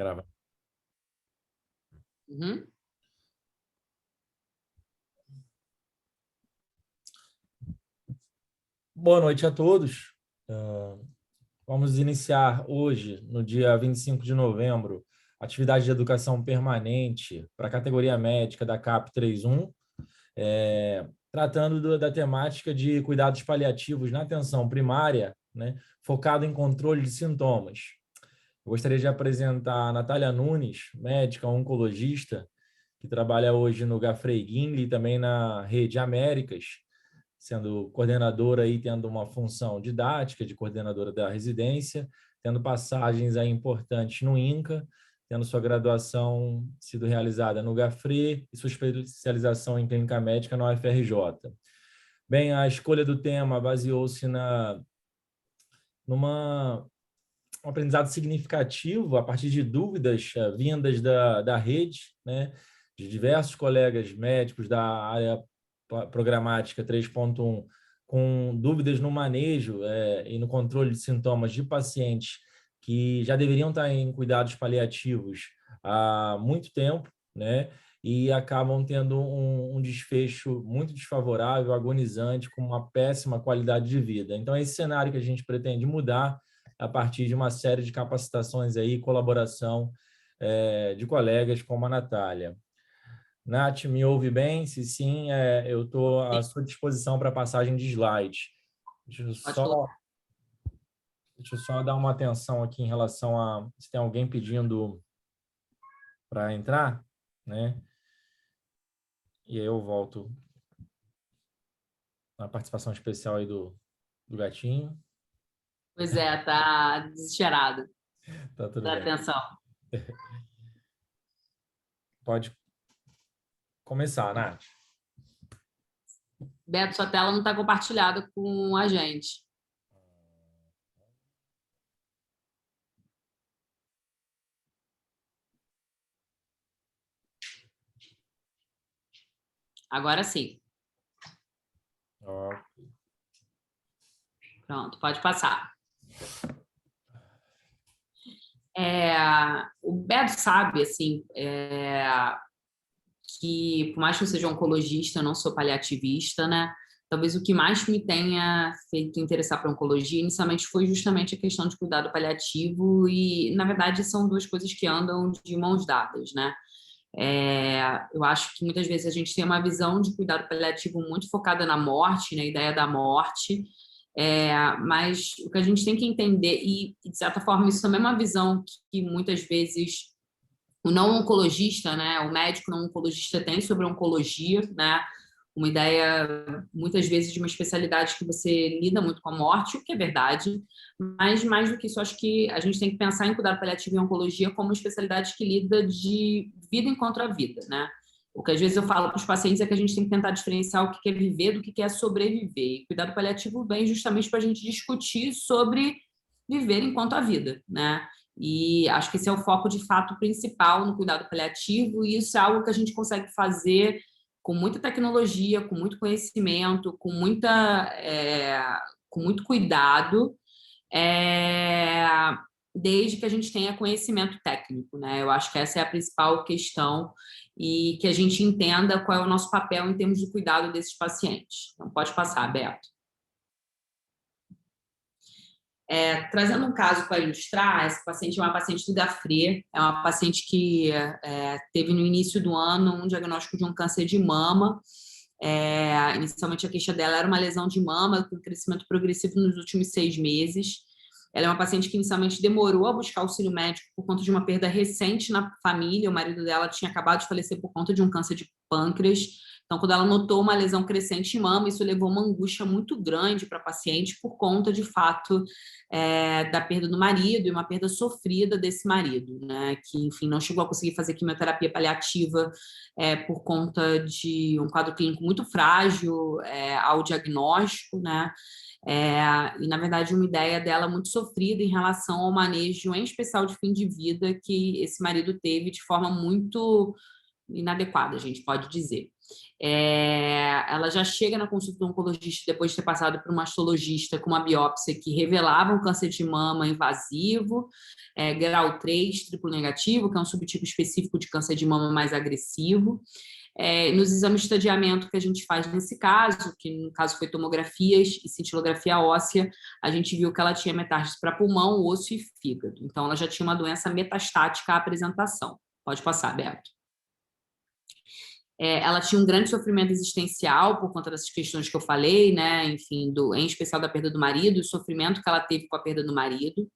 Grava. Uhum. Boa noite a todos. Vamos iniciar hoje, no dia 25 de novembro, atividade de educação permanente para a categoria médica da CAP 31, tratando da temática de cuidados paliativos na atenção primária, né, focado em controle de sintomas. Eu gostaria de apresentar a Natália Nunes, médica oncologista, que trabalha hoje no Gafreguinle e também na Rede Américas, sendo coordenadora e tendo uma função didática de coordenadora da residência, tendo passagens aí importantes no INCA, tendo sua graduação sido realizada no GAFRE e sua especialização em clínica médica na UFRJ. Bem, a escolha do tema baseou-se numa um aprendizado significativo a partir de dúvidas vindas da rede, né, de diversos colegas médicos da área programática 3.1, com dúvidas no manejo e no controle de sintomas de pacientes que já deveriam estar em cuidados paliativos há muito tempo, né, e acabam tendo um desfecho muito desfavorável, agonizante, com uma péssima qualidade de vida. Então, é esse cenário que a gente pretende mudar a partir de uma série de capacitações aí, colaboração de colegas como a Natália. Nath, me ouve bem? Se sim, eu estou à sua disposição para passagem de slide. Deixa eu só dar uma atenção aqui em relação a se tem alguém pedindo para entrar, né? E aí eu volto na participação especial aí do gatinho. Pois é, tá desesperado. Tá tudo Dá bem. atenção. Pode começar, Nath. Beto, sua tela não está compartilhada com a gente. Agora sim. Pronto, pode passar. O Beto sabe, assim, que por mais que eu seja oncologista, eu não sou paliativista, né? Talvez o que mais me tenha feito interessar para oncologia inicialmente foi justamente a questão de cuidado paliativo e, na verdade, são duas coisas que andam de mãos dadas, né? Eu acho que muitas vezes a gente tem uma visão de cuidado paliativo muito focada na morte, na ideia da morte, mas o que a gente tem que entender, e de certa forma isso também é uma visão que muitas vezes o não oncologista, né, o médico não oncologista tem sobre oncologia, né, uma ideia muitas vezes de uma especialidade que você lida muito com a morte, o que é verdade, mas mais do que isso, acho que a gente tem que pensar em cuidado paliativo e oncologia como uma especialidade que lida de vida enquanto a vida, né? O que às vezes eu falo para os pacientes é que a gente tem que tentar diferenciar o que é viver do que é sobreviver. E cuidado paliativo vem justamente para a gente discutir sobre viver enquanto a vida, né? E acho que esse é o foco de fato principal no cuidado paliativo, e isso é algo que a gente consegue fazer com muita tecnologia, com muito conhecimento, com muito cuidado, desde que a gente tenha conhecimento técnico, né? Eu acho que essa é a principal questão e que a gente entenda qual é o nosso papel em termos de cuidado desses pacientes. Então, pode passar, Beto. Trazendo um caso para ilustrar, essa paciente é uma paciente do Gafre, é uma paciente que teve no início do ano um diagnóstico de um câncer de mama. Inicialmente a queixa dela era uma lesão de mama com crescimento progressivo nos últimos 6 meses. Ela é uma paciente que inicialmente demorou a buscar auxílio médico por conta de uma perda recente na família. O marido dela tinha acabado de falecer por conta de um câncer de pâncreas. Então, quando ela notou uma lesão crescente em mama, isso levou uma angústia muito grande para a paciente por conta, de fato, da perda do marido e uma perda sofrida desse marido, né? Que, enfim, não chegou a conseguir fazer quimioterapia paliativa por conta de um quadro clínico muito frágil ao diagnóstico, né? E, na verdade, uma ideia dela muito sofrida em relação ao manejo, em especial de fim de vida, que esse marido teve de forma muito inadequada, a gente pode dizer. Ela já chega na consulta do oncologista depois de ter passado por um mastologista com uma biópsia que revelava um câncer de mama invasivo, grau 3, triplo negativo, que é um subtipo específico de câncer de mama mais agressivo. Nos exames de estadiamento que a gente faz nesse caso, que no caso foi tomografias e cintilografia óssea, a gente viu que ela tinha metástase para pulmão, osso e fígado. Então, ela já tinha uma doença metastática à apresentação. Pode passar, Beto. Ela tinha um grande sofrimento existencial por conta dessas questões que eu falei, né? Enfim, em especial da perda do marido, o sofrimento que ela teve com a perda do marido.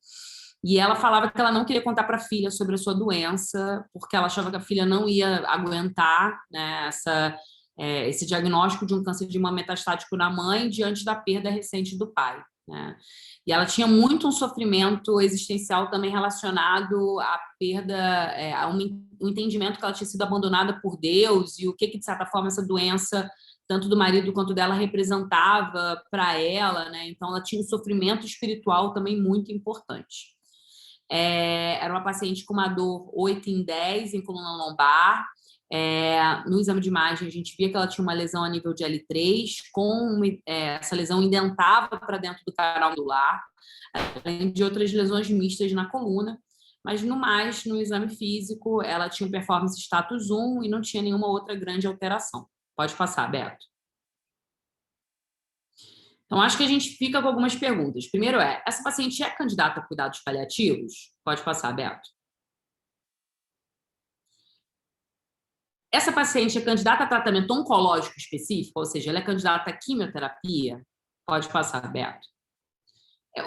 E ela falava que ela não queria contar para a filha sobre a sua doença, porque ela achava que a filha não ia aguentar, né, esse diagnóstico de um câncer de mama metastático na mãe diante da perda recente do pai, né? E ela tinha muito um sofrimento existencial também relacionado à perda, a um entendimento que ela tinha sido abandonada por Deus e o que de certa forma, essa doença, tanto do marido quanto dela, representava para ela, né? Então, ela tinha um sofrimento espiritual também muito importante. Era uma paciente com uma dor 8 em 10 em coluna lombar. No exame de imagem, a gente via que ela tinha uma lesão a nível de L3, essa lesão indentava para dentro do canal medular, além de outras lesões mistas na coluna. Mas, no mais, no exame físico, ela tinha um performance status 1 e não tinha nenhuma outra grande alteração. Pode passar, Beto. Então, acho que a gente fica com algumas perguntas. Primeiro essa paciente é candidata a cuidados paliativos? Pode passar, Beto. Essa paciente é candidata a tratamento oncológico específico, ou seja, ela é candidata a quimioterapia? Pode passar, Beto.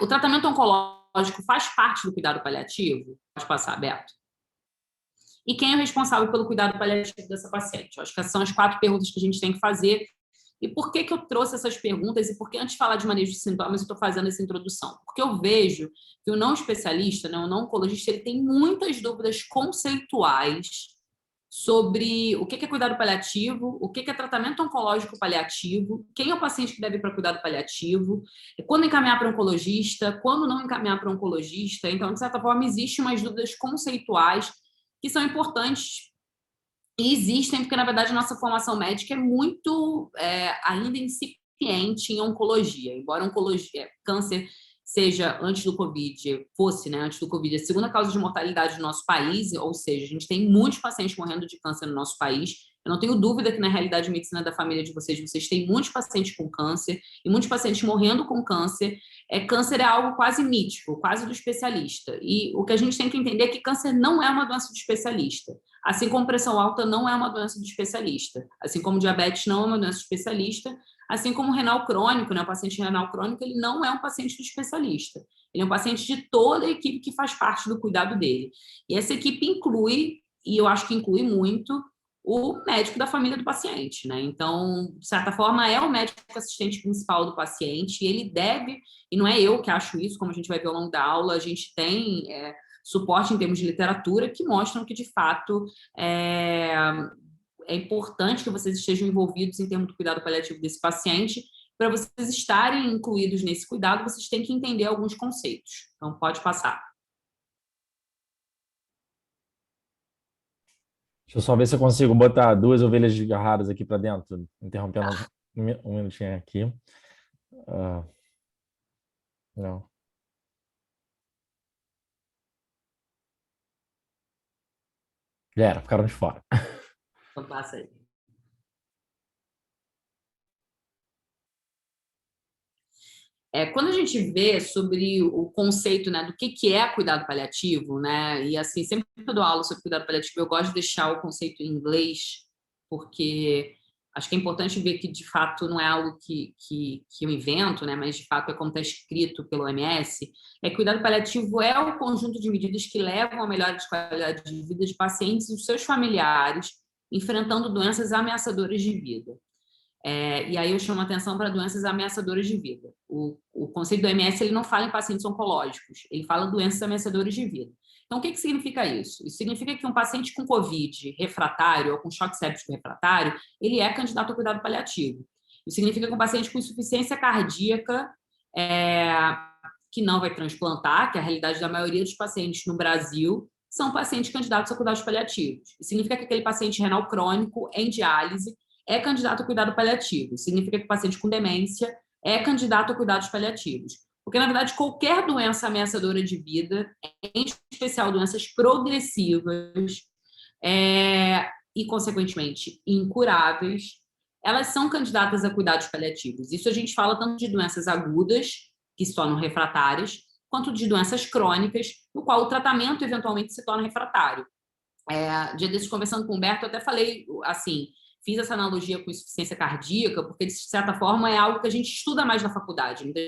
O tratamento oncológico faz parte do cuidado paliativo? Pode passar, Beto. E quem é o responsável pelo cuidado paliativo dessa paciente? Eu acho que essas são as 4 perguntas que a gente tem que fazer. E por que eu trouxe essas perguntas? E por que, antes de falar de manejo de sintomas, eu estou fazendo essa introdução? Porque eu vejo que o não especialista, né, o não oncologista, ele tem muitas dúvidas conceituais sobre o que é cuidado paliativo, o que é tratamento oncológico paliativo, quem é o paciente que deve ir para cuidado paliativo, quando encaminhar para oncologista, quando não encaminhar para oncologista. Então, de certa forma, existem umas dúvidas conceituais que são importantes e existem, porque, na verdade, a nossa formação médica é muito ainda incipiente em oncologia. Embora oncologia, câncer seja, antes do Covid, fosse, né, antes do Covid, a segunda causa de mortalidade no nosso país, ou seja, a gente tem muitos pacientes morrendo de câncer no nosso país. Eu não tenho dúvida que, na realidade de medicina da família de vocês têm muitos pacientes com câncer e muitos pacientes morrendo com câncer. Câncer é algo quase mítico, quase do especialista. E o que a gente tem que entender é que câncer não é uma doença do especialista. Assim como pressão alta não é uma doença do especialista. Assim como diabetes não é uma doença do especialista. Assim como renal crônico, né? O paciente renal crônico, ele não é um paciente do especialista. Ele é um paciente de toda a equipe que faz parte do cuidado dele. E essa equipe inclui, e eu acho que inclui muito, o médico da família do paciente, né? Então, de certa forma, é o médico assistente principal do paciente, e ele deve, e não é eu que acho isso, como a gente vai ver ao longo da aula, a gente tem suporte em termos de literatura que mostram que, de fato, é importante que vocês estejam envolvidos em termos do cuidado paliativo desse paciente. Para vocês estarem incluídos nesse cuidado, vocês têm que entender alguns conceitos. Então, pode passar. Deixa eu só ver se eu consigo botar 2 ovelhas desgarradas aqui para dentro, interrompendo um minutinho aqui. Não. Ficaram de fora. Então, passa aí. Quando a gente vê sobre o conceito, né, do que é cuidado paliativo, né, e assim, sempre que eu dou aula sobre cuidado paliativo, eu gosto de deixar o conceito em inglês, porque acho que é importante ver que, de fato, não é algo que eu invento, né, mas, de fato, é como está escrito pelo OMS. Cuidado paliativo é o conjunto de medidas que levam a melhora de qualidade de vida de pacientes e dos seus familiares enfrentando doenças ameaçadoras de vida. E aí eu chamo a atenção para doenças ameaçadoras de vida. O conceito do OMS, ele não fala em pacientes oncológicos, ele fala em doenças ameaçadoras de vida. Então, o que significa isso? Isso significa que um paciente com COVID refratário ou com choque séptico refratário, ele é candidato a cuidado paliativo. Isso significa que um paciente com insuficiência cardíaca que não vai transplantar, que é a realidade da maioria dos pacientes no Brasil, são pacientes candidatos a cuidados paliativos. Isso significa que aquele paciente renal crônico em diálise é candidato a cuidado paliativo. Significa que o paciente com demência é candidato a cuidados paliativos. Porque, na verdade, qualquer doença ameaçadora de vida, em especial doenças progressivas e, consequentemente, incuráveis, elas são candidatas a cuidados paliativos. Isso a gente fala tanto de doenças agudas, que se tornam refratárias, quanto de doenças crônicas, no qual o tratamento eventualmente se torna refratário. Dia desses, conversando com o Humberto, eu até falei assim, fiz essa analogia com insuficiência cardíaca, porque, de certa forma, é algo que a gente estuda mais na faculdade. Muitas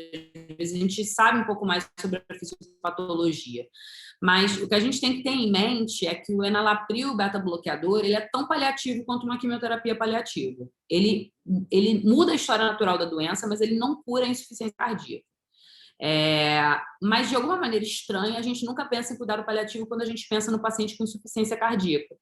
vezes a gente sabe um pouco mais sobre a fisiopatologia. Mas o que a gente tem que ter em mente é que o enalapril beta-bloqueador, ele é tão paliativo quanto uma quimioterapia paliativa. Ele muda a história natural da doença, mas ele não cura a insuficiência cardíaca. Mas, de alguma maneira estranha, a gente nunca pensa em cuidado paliativo quando a gente pensa no paciente com insuficiência cardíaca.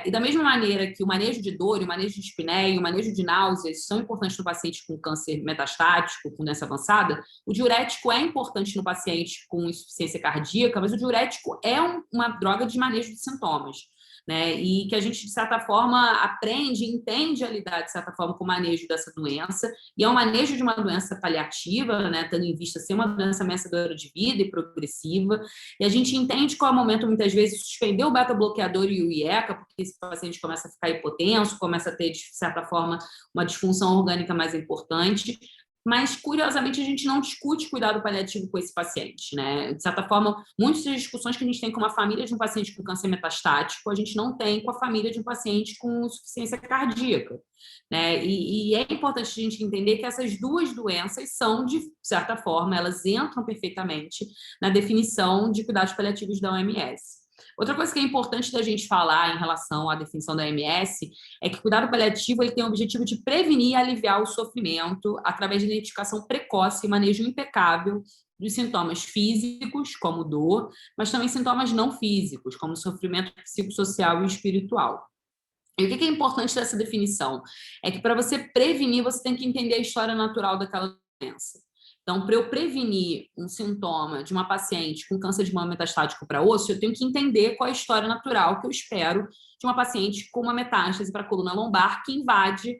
E da mesma maneira que o manejo de dor, o manejo de dispneia, o manejo de náuseas são importantes no paciente com câncer metastático, com doença avançada, o diurético é importante no paciente com insuficiência cardíaca, mas o diurético é uma droga de manejo de sintomas. Né, e que a gente, de certa forma, aprende, entende a lidar, de certa forma, com o manejo dessa doença, e é um manejo de uma doença paliativa, né, tendo em vista ser uma doença ameaçadora de vida e progressiva, e a gente entende qual é o momento, muitas vezes, de suspender o beta-bloqueador e o IECA, porque esse paciente começa a ficar hipotenso, começa a ter, de certa forma, uma disfunção orgânica mais importante, mas, curiosamente, a gente não discute cuidado paliativo com esse paciente, né? De certa forma, muitas das discussões que a gente tem com uma família de um paciente com câncer metastático, a gente não tem com a família de um paciente com insuficiência cardíaca, né? E é importante a gente entender que essas duas doenças são, de certa forma, elas entram perfeitamente na definição de cuidados paliativos da OMS. Outra coisa que é importante da gente falar em relação à definição da OMS é que o cuidado paliativo ele tem o objetivo de prevenir e aliviar o sofrimento através de identificação precoce e manejo impecável dos sintomas físicos, como dor, mas também sintomas não físicos, como sofrimento psicossocial e espiritual. E o que é importante dessa definição? É que para você prevenir, você tem que entender a história natural daquela doença. Então, para eu prevenir um sintoma de uma paciente com câncer de mama metastático para osso, eu tenho que entender qual é a história natural que eu espero de uma paciente com uma metástase para a coluna lombar que invade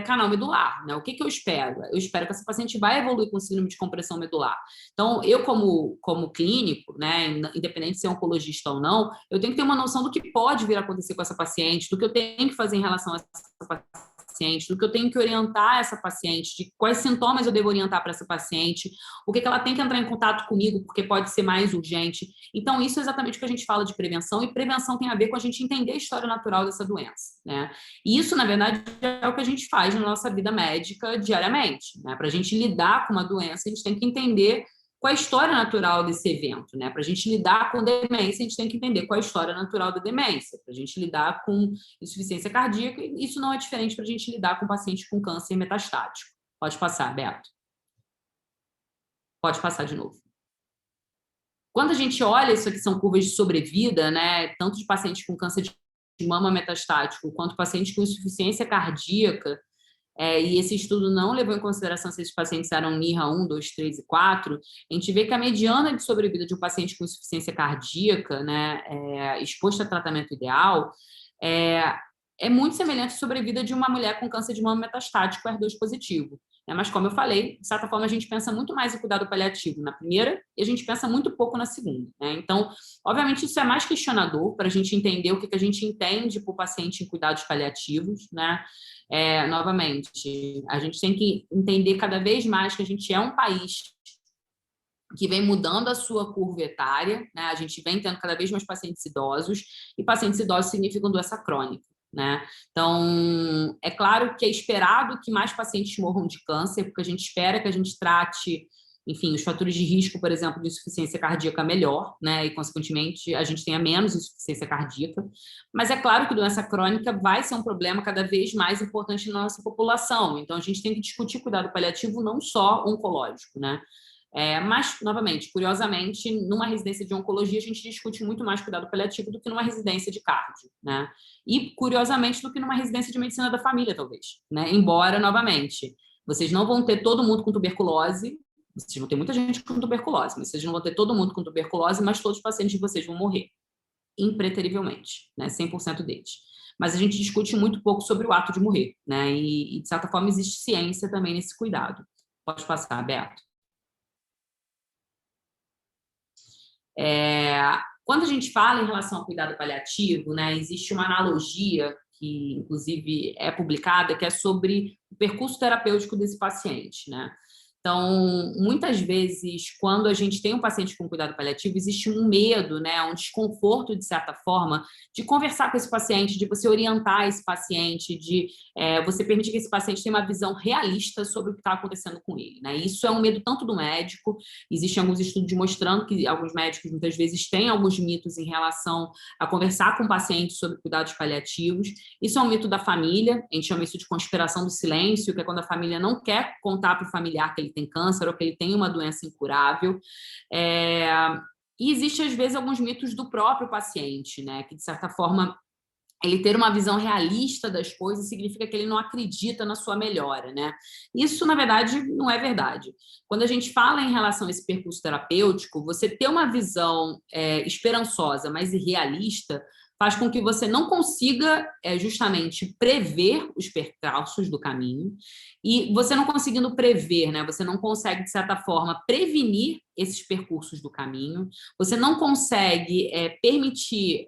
canal medular, né? O que eu espero? Eu espero que essa paciente vai evoluir com síndrome de compressão medular. Então, eu como clínico, né, independente de ser oncologista ou não, eu tenho que ter uma noção do que pode vir a acontecer com essa paciente, do que eu tenho que fazer em relação a essa paciente, do que eu tenho que orientar essa paciente, de quais sintomas eu devo orientar para essa paciente, o que ela tem que entrar em contato comigo, porque pode ser mais urgente. Então, isso é exatamente o que a gente fala de prevenção, e prevenção tem a ver com a gente entender a história natural dessa doença, né? E isso, na verdade, é o que a gente faz na nossa vida médica diariamente, né? Para a gente lidar com uma doença, a gente tem que entender qual é a história natural desse evento, né? Para a gente lidar com demência, a gente tem que entender qual é a história natural da demência. Para a gente lidar com insuficiência cardíaca, isso não é diferente para a gente lidar com paciente com câncer metastático. Pode passar, Beto. Pode passar de novo. Quando a gente olha, isso aqui são curvas de sobrevida, né? Tanto de pacientes com câncer de mama metastático, quanto pacientes com insuficiência cardíaca, e esse estudo não levou em consideração se esses pacientes eram NIRA 1, 2, 3 e 4, a gente vê que a mediana de sobrevida de um paciente com insuficiência cardíaca, né, exposto a tratamento ideal, é muito semelhante à sobrevida de uma mulher com câncer de mama metastático HER2 positivo. Mas, como eu falei, de certa forma, a gente pensa muito mais em cuidado paliativo na primeira e a gente pensa muito pouco na segunda, né? Então, obviamente, isso é mais questionador para a gente entender o que a gente entende por paciente em cuidados paliativos, né? Novamente, a gente tem que entender cada vez mais que a gente é um país que vem mudando a sua curva etária, né? A gente vem tendo cada vez mais pacientes idosos, e pacientes idosos significam doença crônica, né? Então, é claro que é esperado que mais pacientes morram de câncer, porque a gente espera que a gente trate, enfim, os fatores de risco, por exemplo, de insuficiência cardíaca melhor, né? E, consequentemente, a gente tenha menos insuficiência cardíaca. Mas é claro que doença crônica vai ser um problema cada vez mais importante na nossa população. Então, a gente tem que discutir cuidado paliativo não só oncológico, né? Mas, novamente, curiosamente, numa residência de oncologia, a gente discute muito mais cuidado paliativo do que numa residência de cardio, né? E, curiosamente, do que numa residência de medicina da família, talvez, né? Embora, novamente, vocês não vão ter todo mundo com tuberculose, vocês vão ter muita gente com tuberculose, mas vocês não vão ter todo mundo com tuberculose, mas todos os pacientes de vocês vão morrer, impreterivelmente, né? 100% deles. mas a gente discute muito pouco sobre o ato de morrer, né? E de certa forma, existe ciência também nesse cuidado. Pode passar, Beto. Quando a gente fala em relação ao cuidado paliativo, né, existe uma analogia que, inclusive, é publicada, que é sobre o percurso terapêutico desse paciente, né? Então, muitas vezes, quando a gente tem um paciente com cuidado paliativo, existe um medo, né, um desconforto, de certa forma, de conversar com esse paciente, de você orientar esse paciente, de você permitir que esse paciente tenha uma visão realista sobre o que está acontecendo com ele, né? Isso é um medo tanto do médico, existem alguns estudos mostrando que alguns médicos, muitas vezes, têm alguns mitos em relação a conversar com o paciente sobre cuidados paliativos. Isso é um mito da família, a gente chama isso de conspiração do silêncio, que é quando a família não quer contar para o familiar que ele tem câncer ou que ele tem uma doença incurável. E existe, às vezes, alguns mitos do próprio paciente, né? Que, de certa forma, ele ter uma visão realista das coisas significa que ele não acredita na sua melhora, né? Isso, na verdade, não é verdade. Quando a gente fala em relação a esse percurso terapêutico, você ter uma visão esperançosa, mas irrealista, faz com que você não consiga justamente prever os percalços do caminho, e você não conseguindo prever, né? Você não consegue, de certa forma, prevenir esses percursos do caminho, você não consegue permitir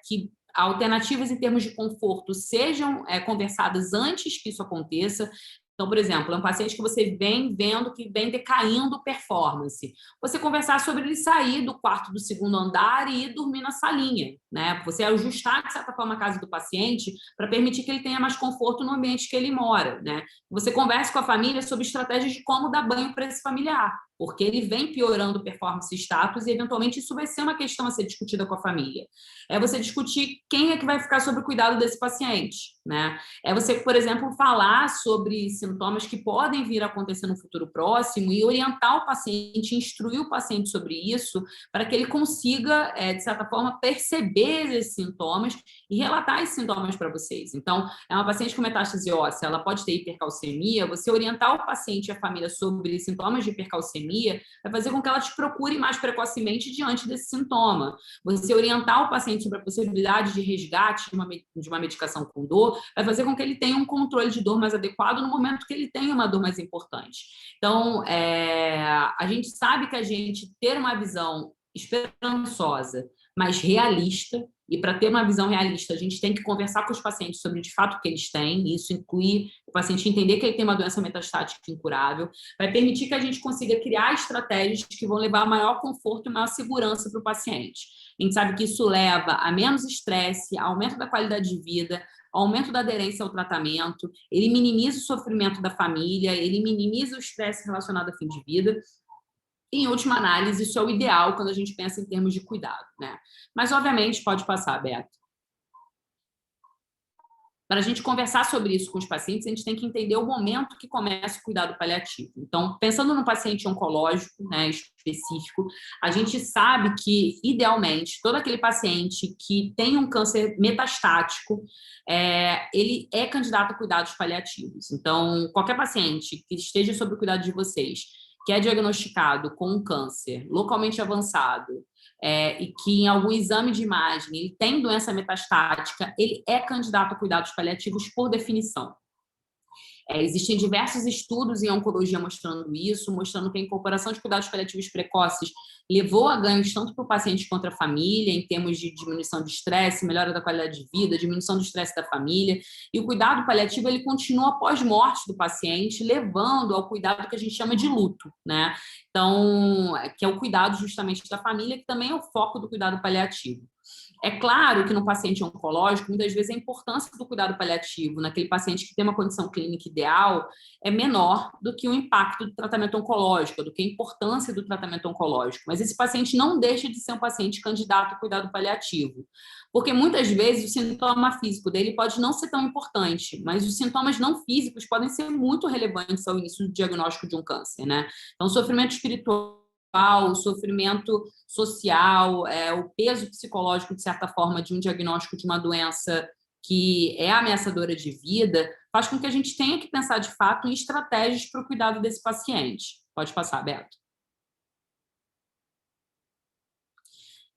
que alternativas em termos de conforto sejam conversadas antes que isso aconteça. Então, por exemplo, é um paciente que você vem vendo que vem decaindo performance. Você conversar sobre ele sair do quarto do segundo andar e ir dormir na salinha, né? Você ajustar, de certa forma, a casa do paciente para permitir que ele tenha mais conforto no ambiente que ele mora, né? Você conversa com a família sobre estratégias de como dar banho para esse familiar, porque ele vem piorando performance e status e, eventualmente, isso vai ser uma questão a ser discutida com a família. É você discutir quem é que vai ficar sob o cuidado desse paciente, né? É você, por exemplo, falar sobre sintomas que podem vir a acontecer no futuro próximo e orientar o paciente, instruir o paciente sobre isso, para que ele consiga, de certa forma, perceber esses sintomas e relatar esses sintomas para vocês. Então, é uma paciente com metástase óssea, ela pode ter hipercalcemia, você orientar o paciente e a família sobre sintomas de hipercalcemia vai fazer com que ela te procure mais precocemente diante desse sintoma. Você orientar o paciente sobre a possibilidade de resgate de uma medicação com dor vai fazer com que ele tenha um controle de dor mais adequado no momento que ele tenha uma dor mais importante. Então, a gente sabe que a gente ter uma visão esperançosa, mas realista, e para ter uma visão realista, a gente tem que conversar com os pacientes sobre, de fato, o que eles têm, e isso inclui o paciente entender que ele tem uma doença metastática incurável, vai permitir que a gente consiga criar estratégias que vão levar a maior conforto e maior segurança para o paciente. A gente sabe que isso leva a menos estresse, aumento da qualidade de vida, aumento da aderência ao tratamento, ele minimiza o sofrimento da família, ele minimiza o estresse relacionado ao fim de vida. Em última análise, isso é o ideal quando a gente pensa em termos de cuidado, né? Mas, obviamente, pode passar, Beto. Para a gente conversar sobre isso com os pacientes, a gente tem que entender o momento que começa o cuidado paliativo. Então, pensando no paciente oncológico, né, específico, a gente sabe que, idealmente, todo aquele paciente que tem um câncer metastático, ele é candidato a cuidados paliativos. Então, qualquer paciente que esteja sob o cuidado de vocês, que é diagnosticado com um câncer localmente avançado, e que em algum exame de imagem ele tem doença metastática, ele é candidato a cuidados paliativos por definição. Existem diversos estudos em oncologia mostrando isso, mostrando que a incorporação de cuidados paliativos precoces levou a ganhos tanto para o paciente quanto para a família, em termos de diminuição de estresse, melhora da qualidade de vida, diminuição do estresse da família. E o cuidado paliativo, ele continua após morte do paciente, levando ao cuidado que a gente chama de luto, né? Então, que é o cuidado justamente da família, que também é o foco do cuidado paliativo. É claro que no paciente oncológico, muitas vezes a importância do cuidado paliativo naquele paciente que tem uma condição clínica ideal é menor do que o impacto do tratamento oncológico, do que a importância do tratamento oncológico. Mas esse paciente não deixa de ser um paciente candidato a cuidado paliativo, porque muitas vezes o sintoma físico dele pode não ser tão importante, mas os sintomas não físicos podem ser muito relevantes ao início do diagnóstico de um câncer, né? Então, sofrimento espiritual, o sofrimento social, o peso psicológico, de certa forma, de um diagnóstico de uma doença que é ameaçadora de vida, faz com que a gente tenha que pensar, de fato, em estratégias para o cuidado desse paciente. Pode passar, Beto.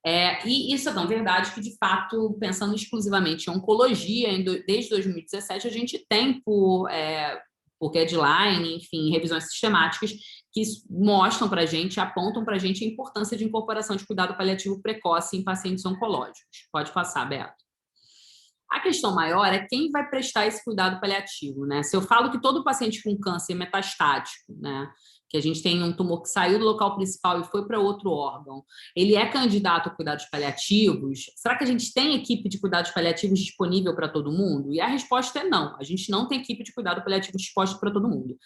E isso é tão verdade que, de fato, pensando exclusivamente em oncologia, desde 2017, a gente tem por guideline, enfim, revisões sistemáticas que mostram para a gente, apontam para a gente a importância de incorporação de cuidado paliativo precoce em pacientes oncológicos. Pode passar, Beto. A questão maior é quem vai prestar esse cuidado paliativo, né? Se eu falo que todo paciente com câncer metastático, né, que a gente tem um tumor que saiu do local principal e foi para outro órgão, ele é candidato a cuidados paliativos? Será que a gente tem equipe de cuidados paliativos disponível para todo mundo? E a resposta é não. A gente não tem equipe de cuidado paliativo disposta para todo mundo.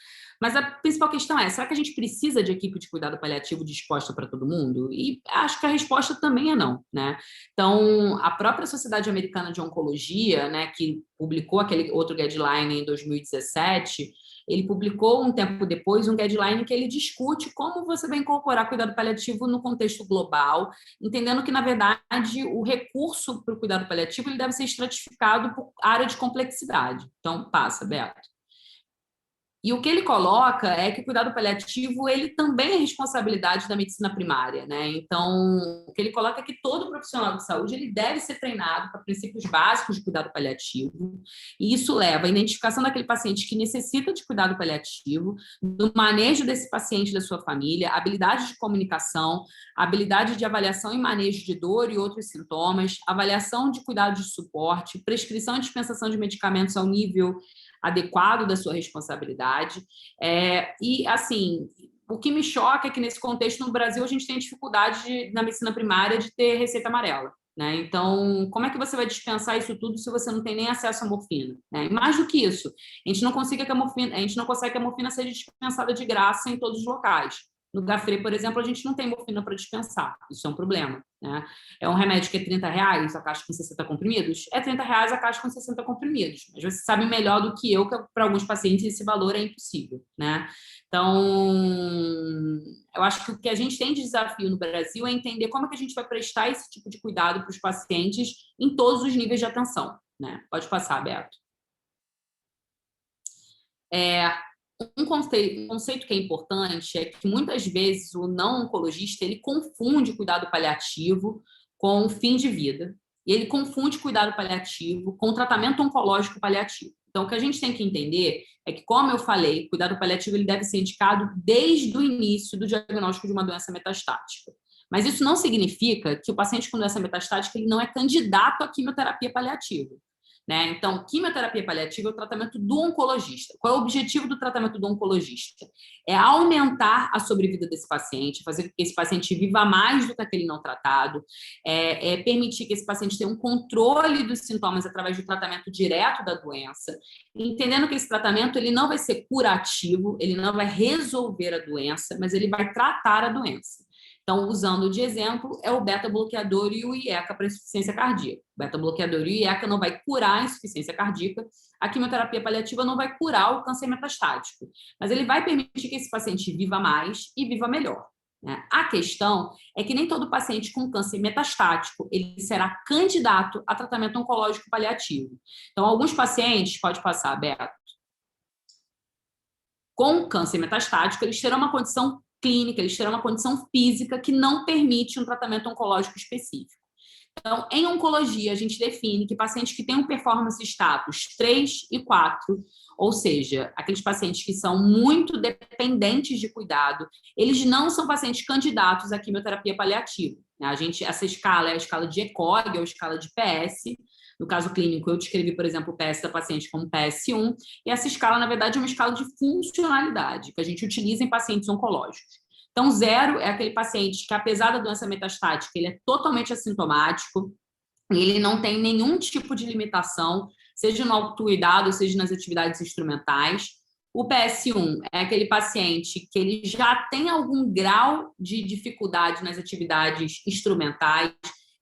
Mas a principal questão é, será que a gente precisa de equipe de cuidado paliativo disposta para todo mundo? E acho que a resposta também é não, né? Então, a própria Sociedade Americana de Oncologia, né, que publicou aquele outro guideline em 2017, ele publicou um tempo depois um guideline que ele discute como você vai incorporar cuidado paliativo no contexto global, entendendo que, na verdade, o recurso para o cuidado paliativo ele deve ser estratificado por área de complexidade. Então, passa, Beto. E o que ele coloca é que o cuidado paliativo ele também é responsabilidade da medicina primária, né? Então, o que ele coloca é que todo profissional de saúde ele deve ser treinado para princípios básicos de cuidado paliativo, e isso leva à identificação daquele paciente que necessita de cuidado paliativo, do manejo desse paciente e da sua família, habilidade de comunicação, habilidade de avaliação e manejo de dor e outros sintomas, avaliação de cuidado de suporte, prescrição e dispensação de medicamentos ao nível adequado da sua responsabilidade. E, assim, o que me choca é que, nesse contexto, no Brasil, a gente tem dificuldade na medicina primária de ter receita amarela, né? Então, como é que você vai dispensar isso tudo se você não tem nem acesso à morfina, né? E mais do que isso, a gente não consegue que a morfina seja dispensada de graça em todos os locais. No Gafre, por exemplo, a gente não tem morfina para dispensar. Isso é um problema, né? É um remédio que é R$30 a caixa com 60 comprimidos? É R$30 a caixa com 60 comprimidos. Mas você sabe melhor do que eu que para alguns pacientes esse valor é impossível, né? Então, eu acho que o que a gente tem de desafio no Brasil é entender como é que a gente vai prestar esse tipo de cuidado para os pacientes em todos os níveis de atenção, né? Pode passar, Beto. Um conceito que é importante é que muitas vezes o não oncologista ele confunde cuidado paliativo com fim de vida. E ele confunde cuidado paliativo com tratamento oncológico paliativo. Então, o que a gente tem que entender é que, como eu falei, cuidado paliativo ele deve ser indicado desde o início do diagnóstico de uma doença metastática. Mas isso não significa que o paciente com doença metastática ele não é candidato à quimioterapia paliativa, né? Então, quimioterapia paliativa é o tratamento do oncologista. Qual é o objetivo do tratamento do oncologista? É aumentar a sobrevida desse paciente, fazer com que esse paciente viva mais do que aquele não tratado, permitir que esse paciente tenha um controle dos sintomas através do tratamento direto da doença, entendendo que esse tratamento ele não vai ser curativo, ele não vai resolver a doença, mas ele vai tratar a doença. Então, usando de exemplo, é o beta-bloqueador e o IECA para insuficiência cardíaca. O beta-bloqueador e o IECA não vai curar a insuficiência cardíaca, a quimioterapia paliativa não vai curar o câncer metastático, mas ele vai permitir que esse paciente viva mais e viva melhor, né? A questão é que nem todo paciente com câncer metastático ele será candidato a tratamento oncológico paliativo. Então, alguns pacientes, pode passar, Beto, com câncer metastático, eles terão uma condição clínica, eles terão uma condição física que não permite um tratamento oncológico específico. Então, em oncologia, a gente define que pacientes que têm um performance status 3 e 4, ou seja, aqueles pacientes que são muito dependentes de cuidado, eles não são pacientes candidatos à quimioterapia paliativa. Essa escala é a escala de ECOG, ou a escala de PS. No caso clínico, eu descrevi, por exemplo, o PS da paciente como PS1, e essa escala, na verdade, é uma escala de funcionalidade que a gente utiliza em pacientes oncológicos. Então, 0 é aquele paciente que, apesar da doença metastática, ele é totalmente assintomático, ele não tem nenhum tipo de limitação, seja no autocuidado, seja nas atividades instrumentais. O PS1 é aquele paciente que ele já tem algum grau de dificuldade nas atividades instrumentais,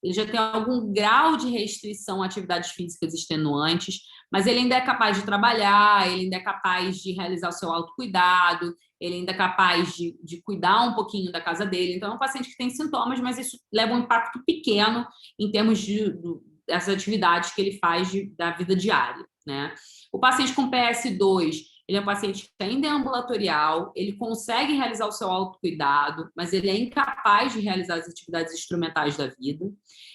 ele já tem algum grau de restrição a atividades físicas extenuantes, mas ele ainda é capaz de trabalhar, ele ainda é capaz de realizar o seu autocuidado, ele ainda é capaz de cuidar um pouquinho da casa dele. Então, é um paciente que tem sintomas, mas isso leva um impacto pequeno em termos dessas atividades que ele faz da vida diária, né? O paciente com PS2, ele é um paciente que ainda é ambulatorial, ele consegue realizar o seu autocuidado, mas ele é incapaz de realizar as atividades instrumentais da vida.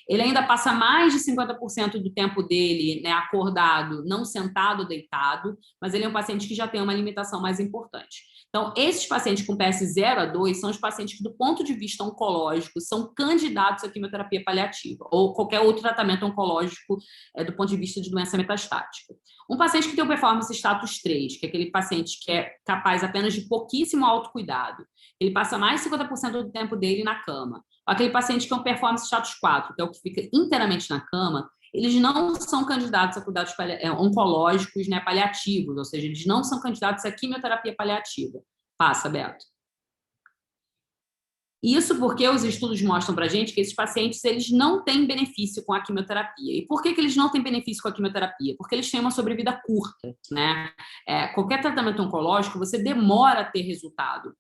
Ele ainda passa mais de 50% do tempo dele, né, acordado, não sentado, deitado, mas ele é um paciente que já tem uma limitação mais importante. Então, esses pacientes com PS 0 a 2 são os pacientes que, do ponto de vista oncológico, são candidatos à quimioterapia paliativa ou qualquer outro tratamento oncológico do ponto de vista de doença metastática. Um paciente que tem o performance status 3, que é aquele paciente que é capaz apenas de pouquíssimo autocuidado, ele passa mais de 50% do tempo dele na cama. Aquele paciente que é um performance status 4, que é o que fica inteiramente na cama, eles não são candidatos a cuidados oncológicos, né, paliativos, ou seja, eles não são candidatos à quimioterapia paliativa. Passa, Beto. Isso porque os estudos mostram para a gente que esses pacientes eles não têm benefício com a quimioterapia. E por que eles não têm benefício com a quimioterapia? Porque eles têm uma sobrevida curta, né? Qualquer tratamento oncológico, você demora a ter resultado.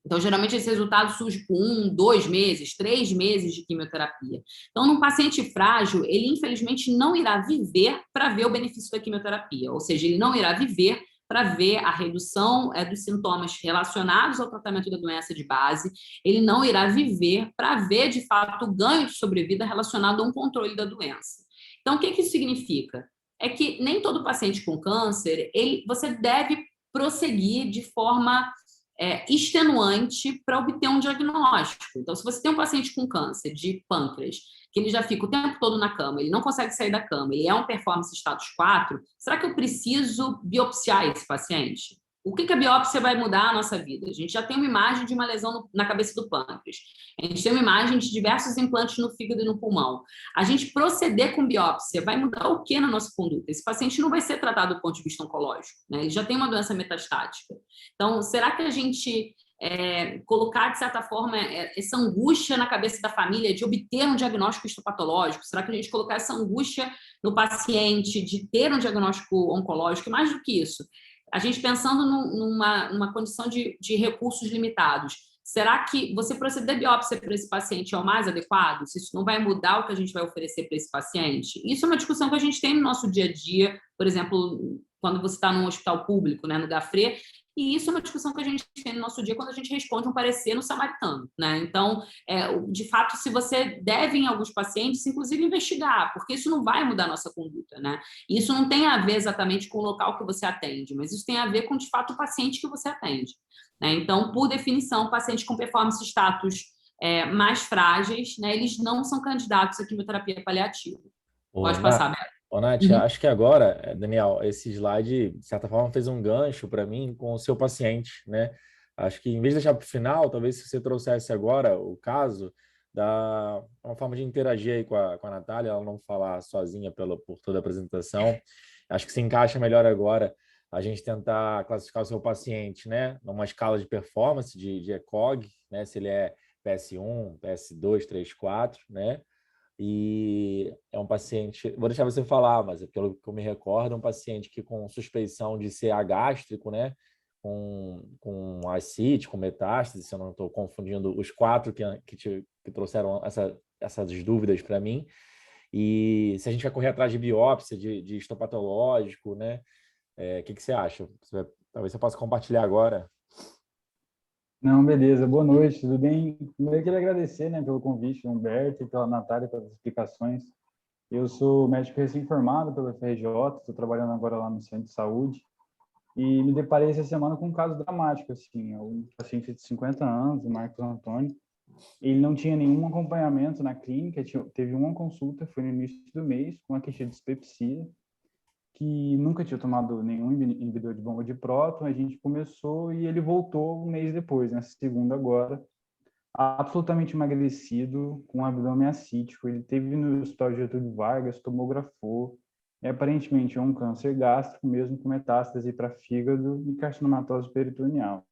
Então, geralmente, esse resultado surge por 1, 2 meses, 3 meses de quimioterapia. Então, num paciente frágil, ele, infelizmente, não irá viver para ver o benefício da quimioterapia. Ou seja, ele não irá viver para ver a redução dos sintomas relacionados ao tratamento da doença de base. Ele não irá viver para ver, de fato, o ganho de sobrevida relacionado a um controle da doença. Então, o que isso significa? É que nem todo paciente com câncer, você deve prosseguir de forma extenuante para obter um diagnóstico. Então, se você tem um paciente com câncer de pâncreas, que ele já fica o tempo todo na cama, ele não consegue sair da cama, ele é um performance status 4, será que eu preciso biopsiar esse paciente? O que a biópsia vai mudar a nossa vida? A gente já tem uma imagem de uma lesão na cabeça do pâncreas. A gente tem uma imagem de diversos implantes no fígado e no pulmão. A gente proceder com biópsia vai mudar o que na nossa conduta? Esse paciente não vai ser tratado do ponto de vista oncológico, né? Ele já tem uma doença metastática. Então, será que a gente colocar, de certa forma, essa angústia na cabeça da família de obter um diagnóstico histopatológico? Será que a gente colocar essa angústia no paciente de ter um diagnóstico oncológico? E mais do que isso, a gente pensando numa condição de recursos limitados, será que você proceder biópsia para esse paciente é o mais adequado? Se isso não vai mudar o que a gente vai oferecer para esse paciente? Isso é uma discussão que a gente tem no nosso dia a dia, por exemplo, quando você está num hospital público, né, no Gafre, e isso é uma discussão que a gente tem no nosso dia quando a gente responde um parecer no Samaritano, né? Então, de fato, se você deve em alguns pacientes, inclusive investigar, porque isso não vai mudar a nossa conduta, né? E isso não tem a ver exatamente com o local que você atende, mas isso tem a ver com, de fato, o paciente que você atende, né? Então, por definição, pacientes com performance status mais frágeis, né, eles não são candidatos à quimioterapia paliativa. Pode passar, Beto. Nath, Uhum. acho que agora, Daniel, esse slide, de certa forma, fez um gancho para mim com o seu paciente, né? Acho que, em vez de deixar para o final, talvez se você trouxesse agora o caso, dá uma forma de interagir aí com a Natália, ela não falar sozinha por toda a apresentação. Acho que se encaixa melhor agora a gente tentar classificar o seu paciente, né? Numa escala de performance, de ECOG, né? Se ele é PS1, PS2, 3, 4, né? E é um paciente, vou deixar você falar, mas pelo que eu me recordo, é um paciente que com suspeição de ser agástrico, né? Com ascite, com metástase, se eu não estou confundindo os 4 que trouxeram essas dúvidas para mim. E se a gente vai correr atrás de biópsia, de histopatológico, né? O que você acha? Talvez você possa compartilhar agora. Não, beleza. Boa noite, tudo bem? Primeiro eu queria agradecer, né, pelo convite, Humberto, e pela Natália, pelas explicações. Eu sou médico recém-formado pela FRJ, estou trabalhando agora lá no centro de saúde, e me deparei essa semana com um caso dramático, assim, um paciente de 50 anos, o Marcos Antônio. Ele não tinha nenhum acompanhamento na clínica, teve uma consulta, foi no início do mês, com uma queixa de dispepsia, que nunca tinha tomado nenhum inibidor de bomba de próton. A gente começou e ele voltou um mês depois, nessa segunda agora, absolutamente emagrecido, com um abdômen ascítico. Ele teve no Hospital Getúlio Vargas, tomografou, aparentemente é um câncer gástrico, mesmo com metástase para fígado e carcinomatose peritoneal.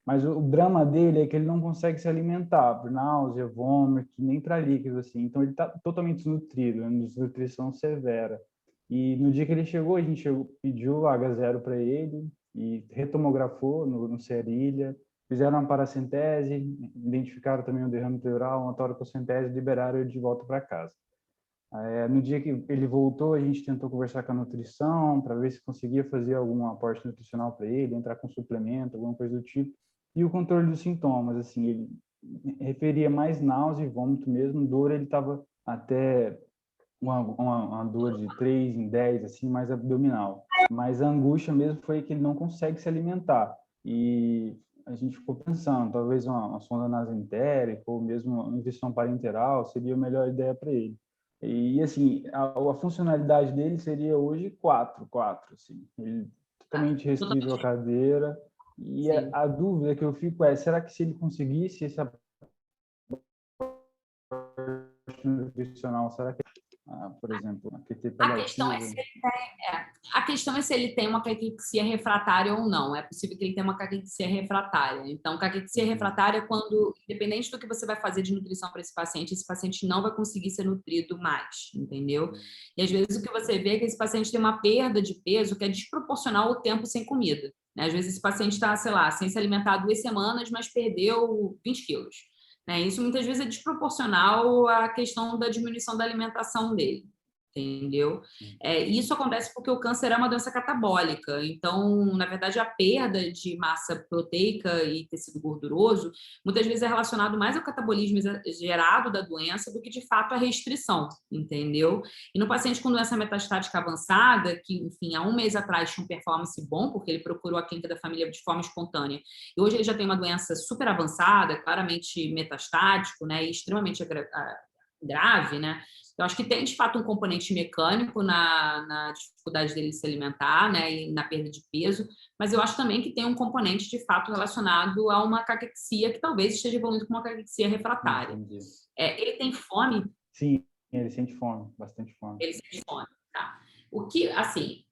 Mas o drama dele é que ele não consegue se alimentar, por náusea, vômito, nem para líquido, assim. Então ele está totalmente desnutrido, é uma desnutrição severa. E no dia que ele chegou, a gente pediu H0 para ele e retomografou no Cerilha, fizeram uma paracentese, identificaram também um derrame pleural, uma toracocentese, liberaram ele de volta para casa. No dia que ele voltou, a gente tentou conversar com a nutrição para ver se conseguia fazer algum aporte nutricional para ele, entrar com suplemento, alguma coisa do tipo. E o controle dos sintomas, assim, ele referia mais náusea e vômito mesmo. Dor, ele estava até uma dor de 3 em 10, assim, mais abdominal. Mas a angústia mesmo foi que ele não consegue se alimentar. E a gente ficou pensando, talvez uma sonda nasentérica ou mesmo uma injeção parenteral seria a melhor ideia para ele. E, assim, a funcionalidade dele seria hoje 4, assim. Ele totalmente restrito à cadeira. E a dúvida que eu fico é, será que se ele conseguisse esse aporte nutricional, será que, por exemplo, a QT paliativa... A questão é se ele tem uma caquexia refratária ou não. É possível que ele tenha uma caquexia refratária. Então, caquexia refratária é quando, independente do que você vai fazer de nutrição para esse paciente não vai conseguir ser nutrido mais, entendeu? E às vezes o que você vê é que esse paciente tem uma perda de peso que é desproporcional ao tempo sem comida, né? Às vezes esse paciente está, sei lá, sem se alimentar 2 semanas, mas perdeu 20 quilos. Né? Isso muitas vezes é desproporcional à questão da diminuição da alimentação dele. Entendeu? Isso acontece porque o câncer é uma doença catabólica. Então, na verdade, a perda de massa proteica e tecido gorduroso muitas vezes é relacionado mais ao catabolismo gerado da doença do que, de fato, à restrição, entendeu? E no paciente com doença metastática avançada, que, enfim, há 1 mês atrás tinha um performance bom, porque ele procurou a clínica da família de forma espontânea, e hoje ele já tem uma doença super avançada, claramente metastático, né, e extremamente grave, né? Eu acho que tem, de fato, um componente mecânico na dificuldade dele se alimentar, né, e na perda de peso, mas eu acho também que tem um componente, de fato, relacionado a uma caquexia que talvez esteja evoluindo com uma caquexia refratária. Ele tem fome? Sim, ele sente fome, bastante fome. Ele sente fome, tá. O que, assim,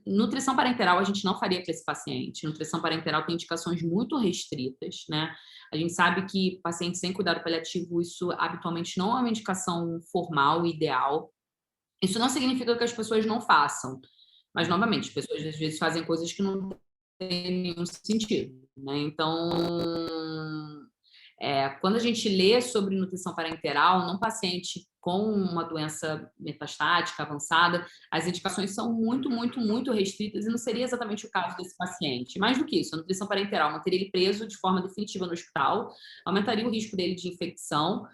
nutrição parenteral a gente não faria para esse paciente. Nutrição parenteral tem indicações muito restritas, né? A gente sabe que pacientes sem cuidado paliativo, isso habitualmente não é uma indicação formal, ideal. Isso não significa que as pessoas não façam. Mas, novamente, as pessoas às vezes fazem coisas que não têm nenhum sentido, né? Então, quando a gente lê sobre nutrição parenteral, num paciente com uma doença metastática avançada, as indicações são muito, muito, muito restritas e não seria exatamente o caso desse paciente. Mais do que isso, a nutrição parenteral manteria ele preso de forma definitiva no hospital, aumentaria o risco dele de infecção,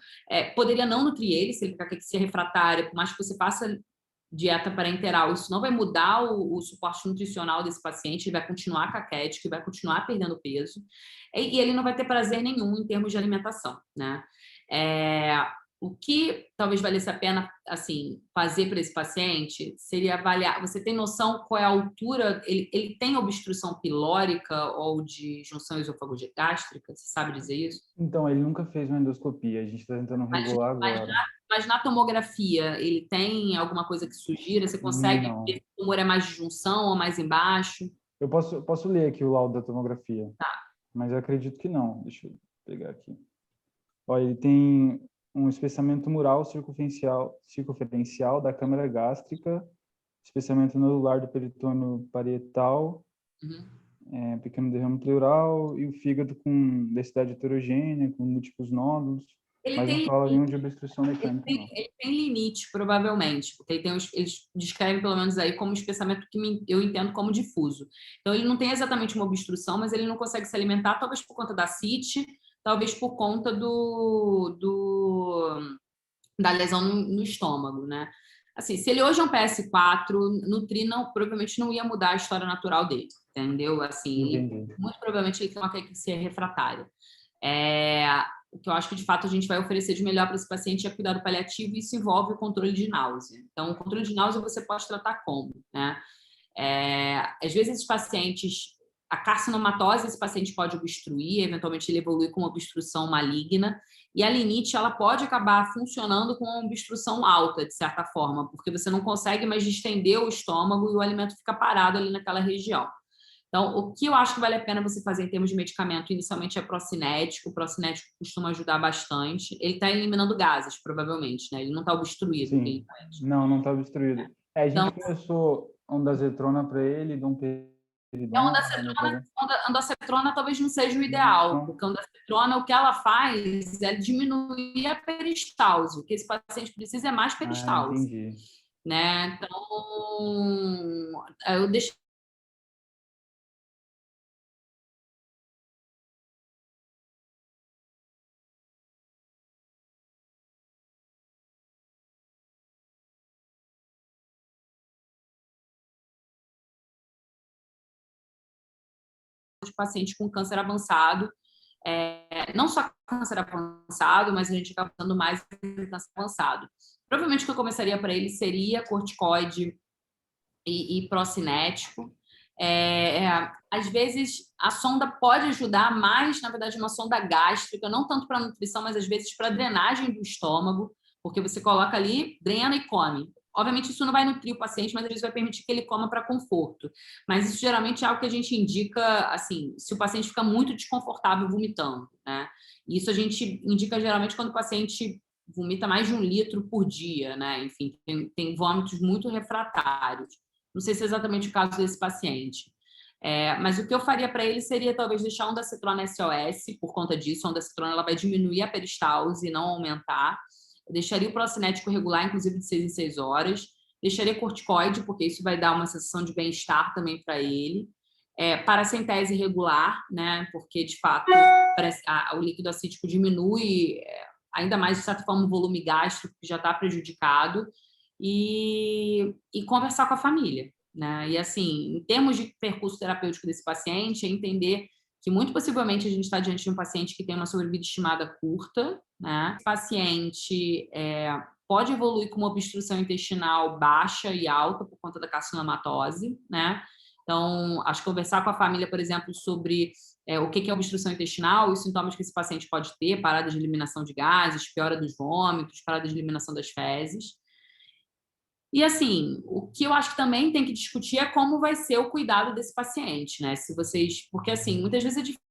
poderia não nutrir ele, se ele ficar caquexia refratária, por mais que você faça dieta parenteral, isso não vai mudar o suporte nutricional desse paciente, ele vai continuar caquético, vai continuar perdendo peso, e ele não vai ter prazer nenhum em termos de alimentação, né? O que talvez valesse a pena, assim, fazer para esse paciente seria avaliar. Você tem noção qual é a altura? Ele tem obstrução pilórica ou de junção esofágico-gástrica? Você sabe dizer isso? Então, ele nunca fez uma endoscopia. A gente está tentando regular agora. Mas na tomografia, ele tem alguma coisa que sugira? Você consegue ver se o tumor é mais de junção ou mais embaixo? Eu posso ler aqui o laudo da tomografia. Tá. Mas eu acredito que não. Deixa eu pegar aqui. Olha, ele tem um espessamento tumoral circunferencial da câmara gástrica, espessamento nodular do peritônio parietal, pequeno derrame pleural e o fígado com densidade heterogênea, com múltiplos nódulos. Mas não fala nenhum de obstrução mecânica, não. Ele tem limite, provavelmente, porque eles descrevem, pelo menos aí, como um espessamento que eu entendo como difuso. Então, ele não tem exatamente uma obstrução, mas ele não consegue se alimentar, talvez por conta da CIT, talvez por conta da lesão no estômago, né? Assim, se ele hoje é um PS4, nutrir provavelmente não ia mudar a história natural dele, entendeu? Assim, muito provavelmente ele tem uma caquexia refratária. O que eu acho que, de fato, a gente vai oferecer de melhor para esse paciente é cuidado paliativo, e isso envolve o controle de náusea. Então, o controle de náusea você pode tratar como, né? Às vezes, esses pacientes, a carcinomatose, esse paciente pode obstruir, eventualmente ele evolui com uma obstrução maligna, e a linite, ela pode acabar funcionando com uma obstrução alta, de certa forma, porque você não consegue mais distender o estômago e o alimento fica parado ali naquela região. Então, o que eu acho que vale a pena você fazer em termos de medicamento, inicialmente é procinético. O procinético costuma ajudar bastante. Ele está eliminando gases, provavelmente, né? Ele não está obstruído. Sim. Não está obstruído. A gente começou ondazetrona para ele, A ondansetrona, ondansetrona talvez não seja o ideal, porque a ondansetrona, o que ela faz é diminuir a peristalse. O que esse paciente precisa é mais peristalse. Entendi. Né? Então, eu deixo de pacientes com câncer avançado, não só câncer avançado, mas a gente acaba dando mais em câncer avançado. Provavelmente o que eu começaria para ele seria corticoide e procinético. Às vezes a sonda pode ajudar mais, na verdade, uma sonda gástrica, não tanto para nutrição, mas às vezes para drenagem do estômago, porque você coloca ali, drena e come. Obviamente, isso não vai nutrir o paciente, mas às vezes vai permitir que ele coma para conforto. Mas isso geralmente é algo que a gente indica, assim, se o paciente fica muito desconfortável vomitando, né? Isso a gente indica geralmente quando o paciente vomita mais de 1 litro por dia, né? Enfim, tem vômitos muito refratários. Não sei se é exatamente o caso desse paciente. Mas o que eu faria para ele seria talvez deixar a ondansetrona SOS por conta disso. A ondansetrona ela vai diminuir a peristalse e não aumentar. Eu deixaria o procinético regular, inclusive de 6 em 6 horas. Deixaria corticoide, porque isso vai dar uma sensação de bem-estar também para ele. Paracentese regular, né? Porque, de fato, o líquido acítico diminui ainda mais, de certa forma, o volume gástrico, que já está prejudicado. E conversar com a família, né? E assim, em termos de percurso terapêutico desse paciente, é entender que muito possivelmente a gente está diante de um paciente que tem uma sobrevida estimada curta, né? Esse paciente pode evoluir com uma obstrução intestinal baixa e alta por conta da carcinomatose, né? Então, acho que conversar com a família, por exemplo, sobre o que é obstrução intestinal, os sintomas que esse paciente pode ter, parada de eliminação de gases, piora dos vômitos, parada de eliminação das fezes. E, assim, o que eu acho que também tem que discutir é como vai ser o cuidado desse paciente, né? Se vocês... Porque, assim, muitas vezes é difícil,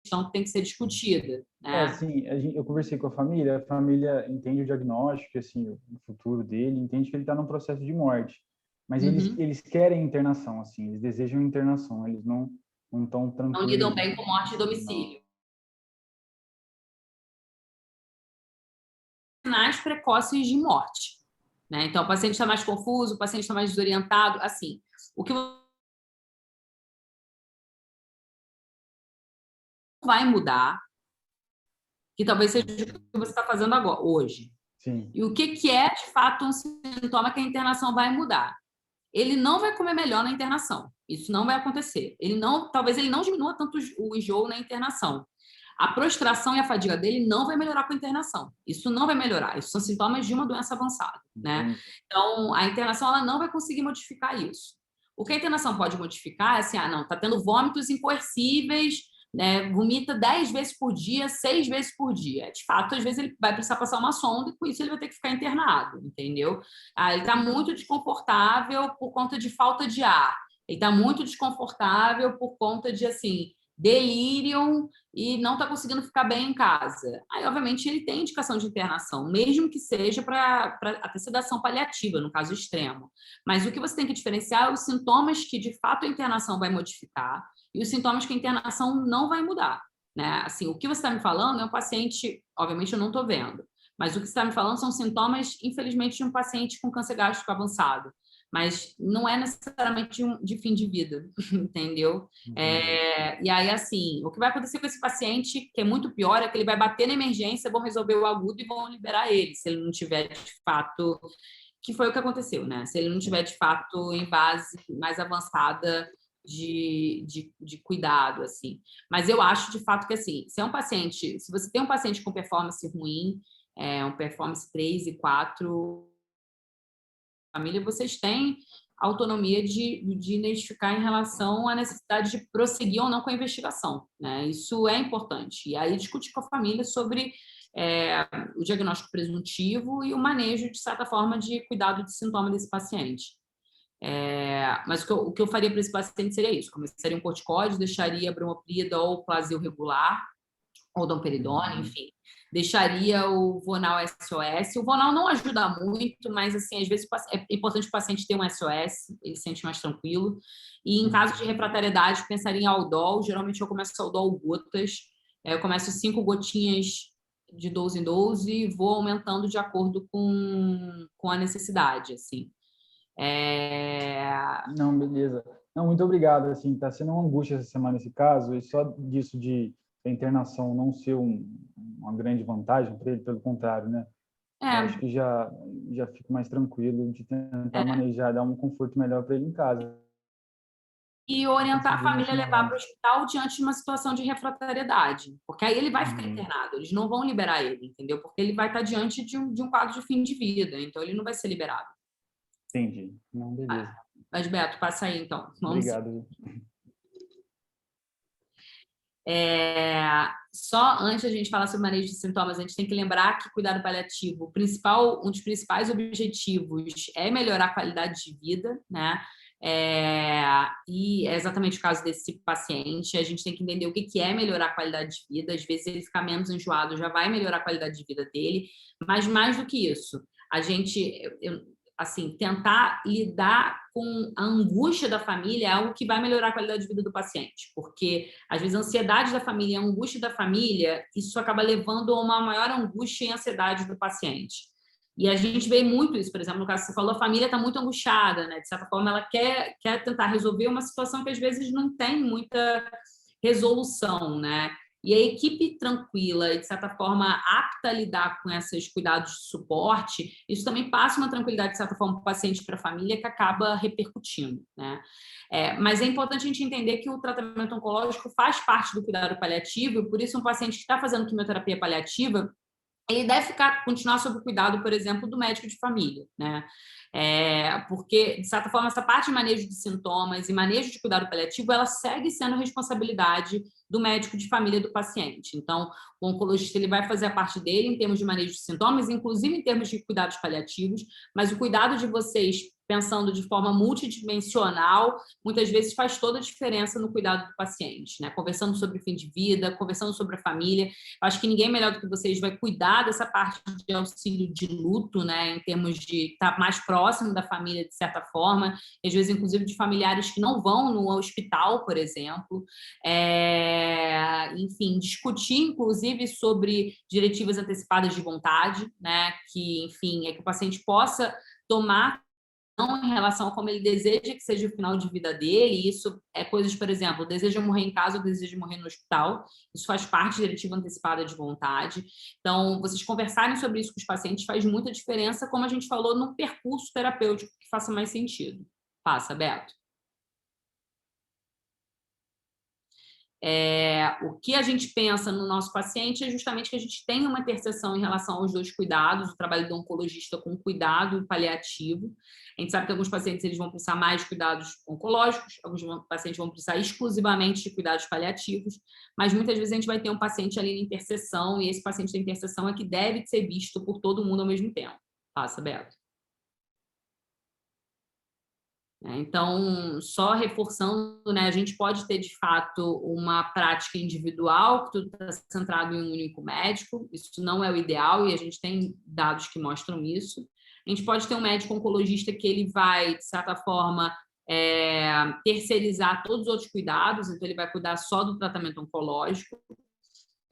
então tem que ser discutida, né? Assim, eu conversei com a família entende o diagnóstico, assim, o futuro dele, entende que ele está num processo de morte. Mas eles querem internação, assim, eles desejam internação, eles não estão tranquilos. Não lidam bem com morte de domicílio. Sinais precoces de morte, né? Então, o paciente está mais confuso, o paciente está mais desorientado, assim. O que vai mudar, que talvez seja o que você está fazendo agora, hoje. Sim. E o que é, de fato, um sintoma que a internação vai mudar? Ele não vai comer melhor na internação. Isso não vai acontecer. Talvez ele não diminua tanto o enjoo na internação. A prostração e a fadiga dele não vai melhorar com a internação. Isso não vai melhorar. Isso são sintomas de uma doença avançada, né? Então, a internação ela não vai conseguir modificar isso. O que a internação pode modificar é assim, não, tá tendo vômitos incoercíveis, né? Vomita 10 vezes por dia, 6 vezes por dia. De fato, às vezes ele vai precisar passar uma sonda e com isso ele vai ter que ficar internado, entendeu? Ele está muito desconfortável por conta de falta de ar. Ele está muito desconfortável por conta de, assim, delírio e não está conseguindo ficar bem em casa. Aí, obviamente, ele tem indicação de internação, mesmo que seja para até sedação paliativa, no caso extremo. Mas o que você tem que diferenciar é os sintomas que, de fato, a internação vai modificar e os sintomas que a internação não vai mudar, né? Assim, o que você está me falando é um paciente, obviamente eu não estou vendo, mas o que você está me falando são sintomas, infelizmente, de um paciente com câncer gástrico avançado, mas não é necessariamente de fim de vida, entendeu? E aí, assim, o que vai acontecer com esse paciente, que é muito pior, é que ele vai bater na emergência, vão resolver o agudo e vão liberar ele, se ele não tiver, de fato, que foi o que aconteceu, né? Se ele não tiver, de fato, em base mais avançada de cuidado, assim. Mas eu acho, de fato, que, assim, se você tem um paciente com performance ruim, um performance 3 e 4, família, vocês têm autonomia de identificar em relação à necessidade de prosseguir ou não com a investigação, né? Isso é importante. E aí discutir com a família sobre o diagnóstico presuntivo e o manejo, de certa forma, de cuidado de sintoma desse paciente. Mas o que eu faria para esse paciente seria isso: começaria um corticóide, deixaria bromoprida ou Plasil regular, ou domperidona, enfim. deixaria o Vonal SOS. O Vonal não ajuda muito, mas, assim, às vezes é importante o paciente ter um SOS, ele se sente mais tranquilo. E, em caso de refratariedade, pensaria em Aldol. Geralmente, eu começo Aldol gotas. Eu começo 5 gotinhas de 12 em 12 e vou aumentando de acordo com a necessidade, assim. Não, beleza. Não, muito obrigado, assim, tá sendo uma angústia essa semana esse caso, e só disso de a internação não ser uma grande vantagem para ele, pelo contrário, né? Eu acho que já fico mais tranquilo de tentar manejar, dar um conforto melhor para ele em casa. E orientar a família a levar para o hospital diante de uma situação de refratariedade, porque aí ele vai ficar internado, eles não vão liberar ele, entendeu? Porque ele vai estar diante de um quadro de fim de vida, então ele não vai ser liberado. Entendi. Não, beleza. Mas, Beto, passa aí, então. Obrigado. Só antes a gente falar sobre manejo de sintomas, a gente tem que lembrar que cuidado paliativo, um dos principais objetivos é melhorar a qualidade de vida, né? E é exatamente o caso desse paciente. A gente tem que entender o que é melhorar a qualidade de vida. Às vezes ele ficar menos enjoado já vai melhorar a qualidade de vida dele, mas mais do que isso, a gente assim, tentar lidar com a angústia da família é algo que vai melhorar a qualidade de vida do paciente, porque às vezes a ansiedade da família, a angústia da família, isso acaba levando a uma maior angústia e ansiedade do paciente. E a gente vê muito isso, por exemplo, no caso que você falou, a família está muito angustiada, né? De certa forma, ela quer tentar resolver uma situação que às vezes não tem muita resolução, né? E a equipe tranquila e, de certa forma, apta a lidar com esses cuidados de suporte, isso também passa uma tranquilidade, de certa forma, para o paciente e para a família, que acaba repercutindo, né? Mas é importante a gente entender que o tratamento oncológico faz parte do cuidado paliativo, e por isso um paciente que está fazendo quimioterapia paliativa, ele deve continuar sob o cuidado, por exemplo, do médico de família, né? Porque, de certa forma, essa parte de manejo de sintomas e manejo de cuidado paliativo, ela segue sendo responsabilidade do médico de família do paciente. Então, o oncologista ele vai fazer a parte dele em termos de manejo de sintomas, inclusive em termos de cuidados paliativos, mas o cuidado de vocês, pensando de forma multidimensional, muitas vezes faz toda a diferença no cuidado do paciente, né? Conversando sobre o fim de vida, conversando sobre a família. Eu acho que ninguém melhor do que vocês vai cuidar dessa parte de auxílio de luto, né? Em termos de estar mais próximo da família, de certa forma, e às vezes, inclusive, de familiares que não vão no hospital, por exemplo. Enfim, discutir, inclusive, sobre diretivas antecipadas de vontade, né? Que, enfim, é que o paciente possa tomar em relação a como ele deseja que seja o final de vida dele. Isso é coisas, por exemplo, deseja morrer em casa ou deseja morrer no hospital. Isso faz parte da diretiva antecipada de vontade. Então, vocês conversarem sobre isso com os pacientes faz muita diferença, como a gente falou, num percurso terapêutico que faça mais sentido. Passa, Beto. O que a gente pensa no nosso paciente é justamente que a gente tem uma interseção em relação aos dois cuidados, o trabalho do oncologista com cuidado paliativo. A gente sabe que alguns pacientes eles vão precisar mais de cuidados oncológicos, alguns pacientes vão precisar exclusivamente de cuidados paliativos, mas muitas vezes a gente vai ter um paciente ali na interseção, e esse paciente da interseção é que deve ser visto por todo mundo ao mesmo tempo. Passa, Beto. Então, só reforçando, né, a gente pode ter, de fato, uma prática individual, que tudo está centrado em um único médico, isso não é o ideal, e a gente tem dados que mostram isso. A gente pode ter um médico oncologista que ele vai, de certa forma, terceirizar todos os outros cuidados, então ele vai cuidar só do tratamento oncológico.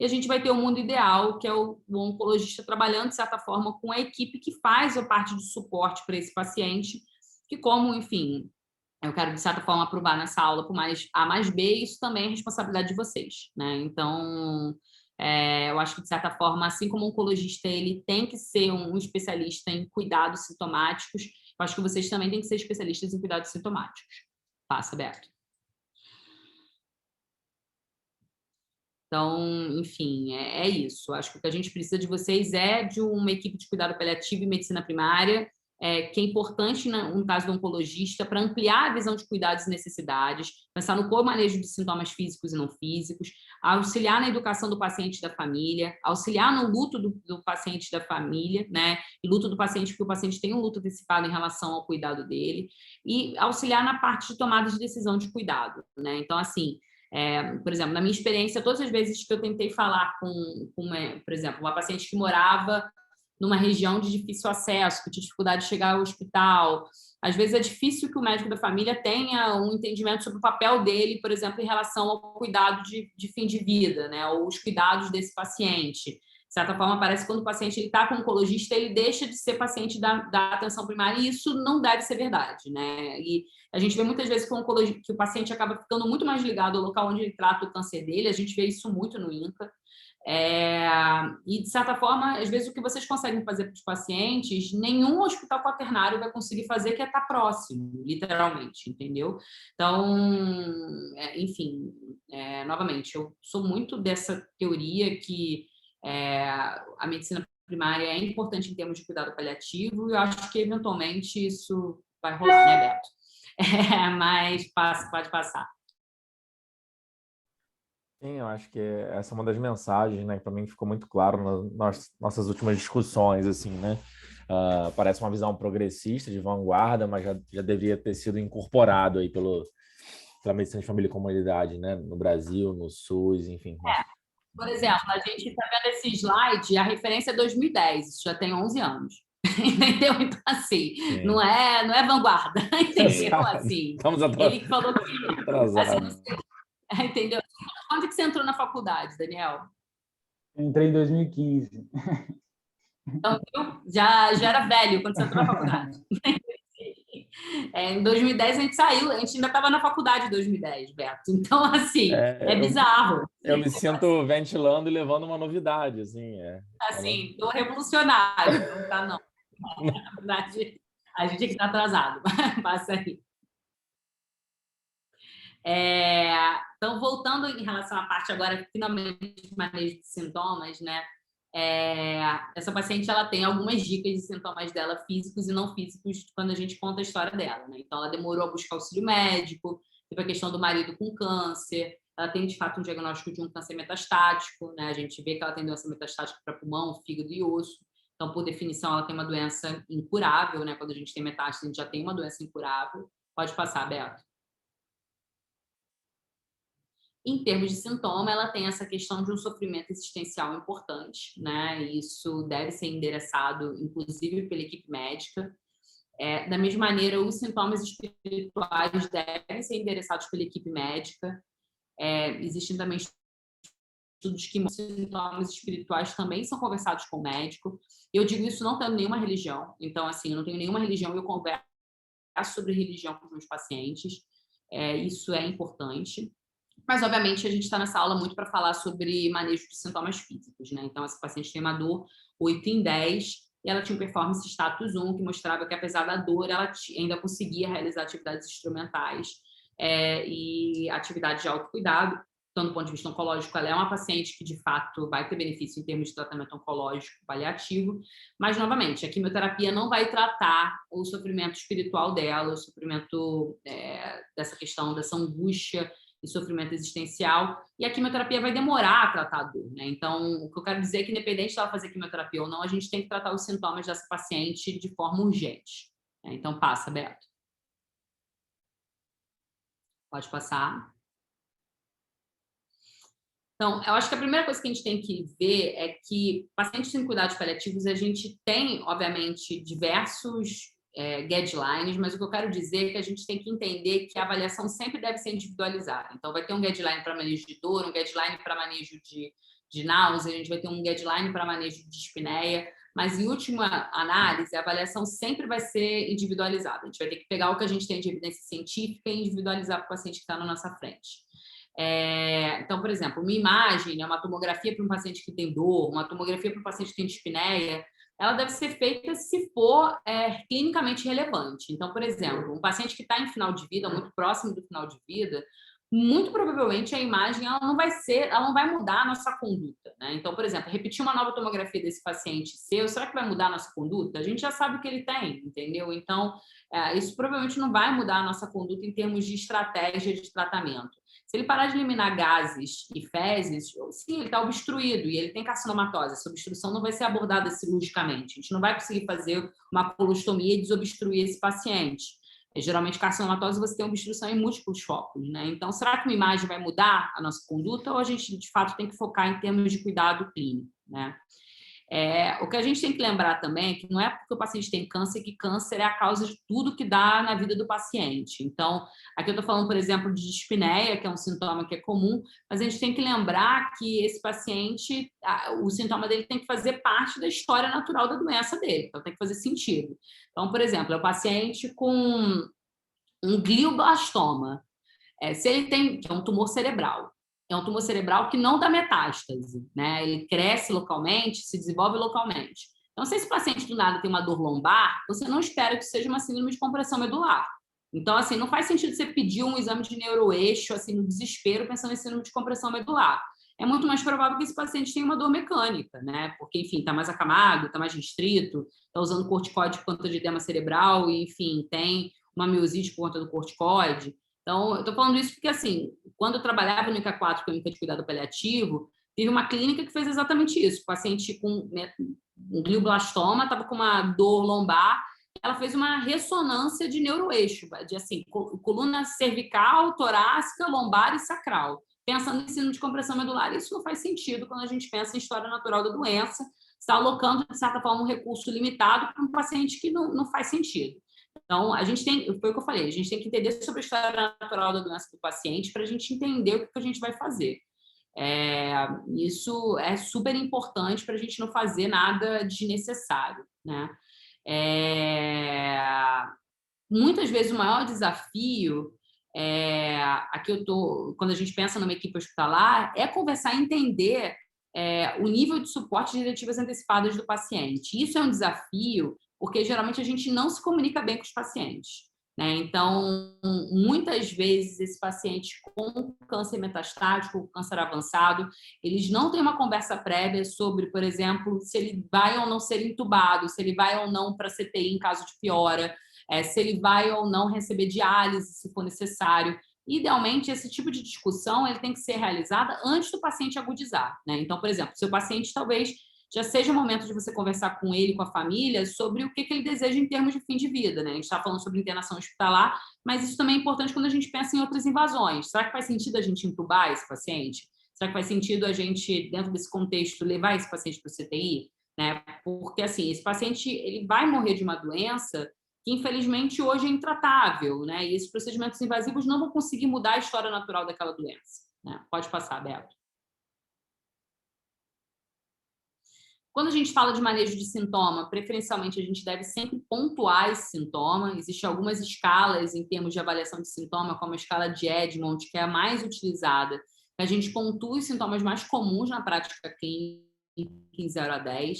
E a gente vai ter o mundo ideal, que é o oncologista trabalhando, de certa forma, com a equipe que faz a parte de suporte para esse paciente, que como, enfim, eu quero, de certa forma, aprovar nessa aula por mais A mais B, isso também é responsabilidade de vocês, né? Então, eu acho que, de certa forma, assim como o oncologista ele tem que ser um especialista em cuidados sintomáticos, eu acho que vocês também têm que ser especialistas em cuidados sintomáticos. Passa, Beto. Então, enfim, é isso. Acho que o que a gente precisa de vocês é de uma equipe de cuidado paliativo e medicina primária, que é importante, no caso do oncologista, para ampliar a visão de cuidados e necessidades, pensar no co-manejo de sintomas físicos e não físicos, auxiliar na educação do paciente e da família, auxiliar no luto do paciente e da família, né? E luto do paciente, porque o paciente tem um luto antecipado em relação ao cuidado dele, e auxiliar na parte de tomada de decisão de cuidado, né? Então, assim, Por exemplo, na minha experiência, todas as vezes que eu tentei falar por exemplo, uma paciente que morava numa região de difícil acesso, que tinha dificuldade de chegar ao hospital, às vezes é difícil que o médico da família tenha um entendimento sobre o papel dele, por exemplo, em relação ao cuidado de fim de vida, né? Ou os cuidados desse paciente. De certa forma, parece que quando o paciente está com o oncologista, ele deixa de ser paciente da atenção primária, e isso não deve ser verdade, né? E a gente vê muitas vezes que o paciente acaba ficando muito mais ligado ao local onde ele trata o câncer dele, a gente vê isso muito no INCA. E, de certa forma, às vezes o que vocês conseguem fazer para os pacientes, nenhum hospital quaternário vai conseguir fazer, que é estar próximo, literalmente, entendeu? Então, enfim, novamente, eu sou muito dessa teoria que a medicina primária é importante em termos de cuidado paliativo, e eu acho que, eventualmente, isso vai rolar, né, Beto? Mas pode passar. Sim, eu acho que essa é uma das mensagens, né, que para mim ficou muito claro nas nossas últimas discussões, assim, né? Parece uma visão progressista, de vanguarda, mas já deveria ter sido incorporado aí pela medicina de família e comunidade, né? No Brasil, no SUS, enfim. Por exemplo, a gente está vendo esse slide, a referência é 2010, isso já tem 11 anos. Entendeu? Então, assim, não é vanguarda, entendeu? Assim, Estamos ele falou que... atrasados. Assim, entendeu? Quando que você entrou na faculdade, Daniel? Entrei em 2015. Então, já era velho quando você entrou na faculdade. Em 2010 a gente saiu, a gente ainda estava na faculdade em 2010, Beto. Então, assim, bizarro. Eu me sinto ventilando e levando uma novidade, assim. Assim, tô revolucionário, não tá, não. Na verdade, a gente que está atrasado. Passa aí. Então, voltando em relação à parte agora, finalmente, de manejo de sintomas, né? Essa paciente, ela tem algumas dicas de sintomas dela, físicos e não físicos, quando a gente conta a história dela, né? Então, ela demorou a buscar auxílio médico, teve a questão do marido com câncer, ela tem, de fato, um diagnóstico de um câncer metastático, né? A gente vê que ela tem doença metastática para pulmão, fígado e osso. Então, por definição, ela tem uma doença incurável, né? Quando a gente tem metástase, a gente já tem uma doença incurável. Pode passar, Beto. Em termos de sintoma, ela tem essa questão de um sofrimento existencial importante, né? Isso deve ser endereçado, inclusive, pela equipe médica. Da mesma maneira, os sintomas espirituais devem ser endereçados pela equipe médica. Existem também estudos que mostram que os sintomas espirituais também são conversados com o médico. Eu digo isso não tendo nenhuma religião. Então, assim, eu não tenho nenhuma religião e eu converso sobre religião com os meus pacientes. Isso é importante. Mas, obviamente, a gente está nessa aula muito para falar sobre manejo de sintomas físicos, né? Então, essa paciente tem uma dor 8 em 10 e ela tinha um performance status 1, que mostrava que, apesar da dor, ela ainda conseguia realizar atividades instrumentais e atividades de autocuidado. Então, do ponto de vista oncológico, ela é uma paciente que, de fato, vai ter benefício em termos de tratamento oncológico paliativo. Mas, novamente, a quimioterapia não vai tratar o sofrimento espiritual dela, o sofrimento dessa questão, dessa angústia e sofrimento existencial, e a quimioterapia vai demorar a tratar a dor, né? Então, o que eu quero dizer é que, independente de ela fazer quimioterapia ou não, a gente tem que tratar os sintomas dessa paciente de forma urgente. Então, passa, Beto. Pode passar. Então, eu acho que a primeira coisa que a gente tem que ver é que pacientes em cuidados paliativos, a gente tem, obviamente, diversos guidelines, mas o que eu quero dizer é que a gente tem que entender que a avaliação sempre deve ser individualizada. Então, vai ter um guideline para manejo de dor, um guideline para manejo de náusea, a gente vai ter um guideline para manejo de dispneia, mas, em última análise, a avaliação sempre vai ser individualizada. A gente vai ter que pegar o que a gente tem de evidência científica e individualizar para o paciente que está na nossa frente. Então, por exemplo, uma imagem, né, uma tomografia para um paciente que tem dor, uma tomografia para um paciente que tem dispneia, ela deve ser feita se for clinicamente relevante. Então, por exemplo, um paciente que está em final de vida, muito próximo do final de vida, muito provavelmente a imagem ela não vai mudar a nossa conduta, né? Então, por exemplo, repetir uma nova tomografia desse paciente seu, será que vai mudar a nossa conduta? A gente já sabe o que ele tem, entendeu? Então, isso provavelmente não vai mudar a nossa conduta em termos de estratégia de tratamento. Se ele parar de eliminar gases e fezes, sim, ele está obstruído e ele tem carcinomatose. Essa obstrução não vai ser abordada cirurgicamente. A gente não vai conseguir fazer uma colostomia e desobstruir esse paciente. Geralmente, carcinomatose, você tem obstrução em múltiplos focos, né? Então, será que uma imagem vai mudar a nossa conduta ou a gente, de fato, tem que focar em termos de cuidado clínico, né? O que a gente tem que lembrar também é que não é porque o paciente tem câncer que câncer é a causa de tudo que dá na vida do paciente. Então, aqui eu estou falando, por exemplo, de dispneia, que é um sintoma que é comum, mas a gente tem que lembrar que esse paciente, o sintoma dele tem que fazer parte da história natural da doença dele, então tem que fazer sentido. Então, por exemplo, é o paciente com um glioblastoma, se ele tem, que é um tumor cerebral. É um tumor cerebral que não dá metástase, né? Ele cresce localmente, se desenvolve localmente. Então, se esse paciente do nada tem uma dor lombar, você não espera que seja uma síndrome de compressão medular. Então, assim, não faz sentido você pedir um exame de neuroeixo, assim, no desespero, pensando em síndrome de compressão medular. É muito mais provável que esse paciente tenha uma dor mecânica, né? Porque, enfim, está mais acamado, está mais restrito, está usando corticoide por conta de edema cerebral e, enfim, tem uma miosite por conta do corticoide. Então, eu estou falando isso porque, assim, quando eu trabalhava no ICA4, Clínica de Cuidado Paliativo, teve uma clínica que fez exatamente isso. O paciente com um glioblastoma estava com uma dor lombar, ela fez uma ressonância de neuroeixo, de, assim, coluna cervical, torácica, lombar e sacral, pensando em síndrome de compressão medular. Isso não faz sentido quando a gente pensa em história natural da doença, está alocando, de certa forma, um recurso limitado para um paciente que não faz sentido. Então, a gente tem, foi o que eu falei, a gente tem que entender sobre a história natural da doença do paciente para a gente entender o que a gente vai fazer. Isso é super importante para a gente não fazer nada desnecessário, né? Muitas vezes o maior desafio, aqui eu tô, quando a gente pensa numa equipe hospitalar, é conversar e entender o nível de suporte de diretivas antecipadas do paciente. Isso é um desafio porque geralmente a gente não se comunica bem com os pacientes, né? Então, muitas vezes esse paciente com câncer metastático, câncer avançado, eles não têm uma conversa prévia sobre, por exemplo, se ele vai ou não ser entubado, se ele vai ou não para CTI em caso de piora, se ele vai ou não receber diálise se for necessário. Idealmente, esse tipo de discussão ele tem que ser realizada antes do paciente agudizar, né? Então, por exemplo, seu paciente talvez já seja o momento de você conversar com ele, com a família, sobre o que ele deseja em termos de fim de vida, né? A gente está falando sobre internação hospitalar, mas isso também é importante quando a gente pensa em outras invasões. Será que faz sentido a gente entubar esse paciente? Será que faz sentido a gente, dentro desse contexto, levar esse paciente para o CTI? Né? Porque, assim, esse paciente ele vai morrer de uma doença que, infelizmente, hoje é intratável, né? E esses procedimentos invasivos não vão conseguir mudar a história natural daquela doença, né? Pode passar, Beto. Quando a gente fala de manejo de sintoma, preferencialmente a gente deve sempre pontuar esse sintoma. Existem algumas escalas em termos de avaliação de sintoma, como a escala de Edmonds, que é a mais utilizada, que a gente pontua os sintomas mais comuns na prática clínica em 0 a 10.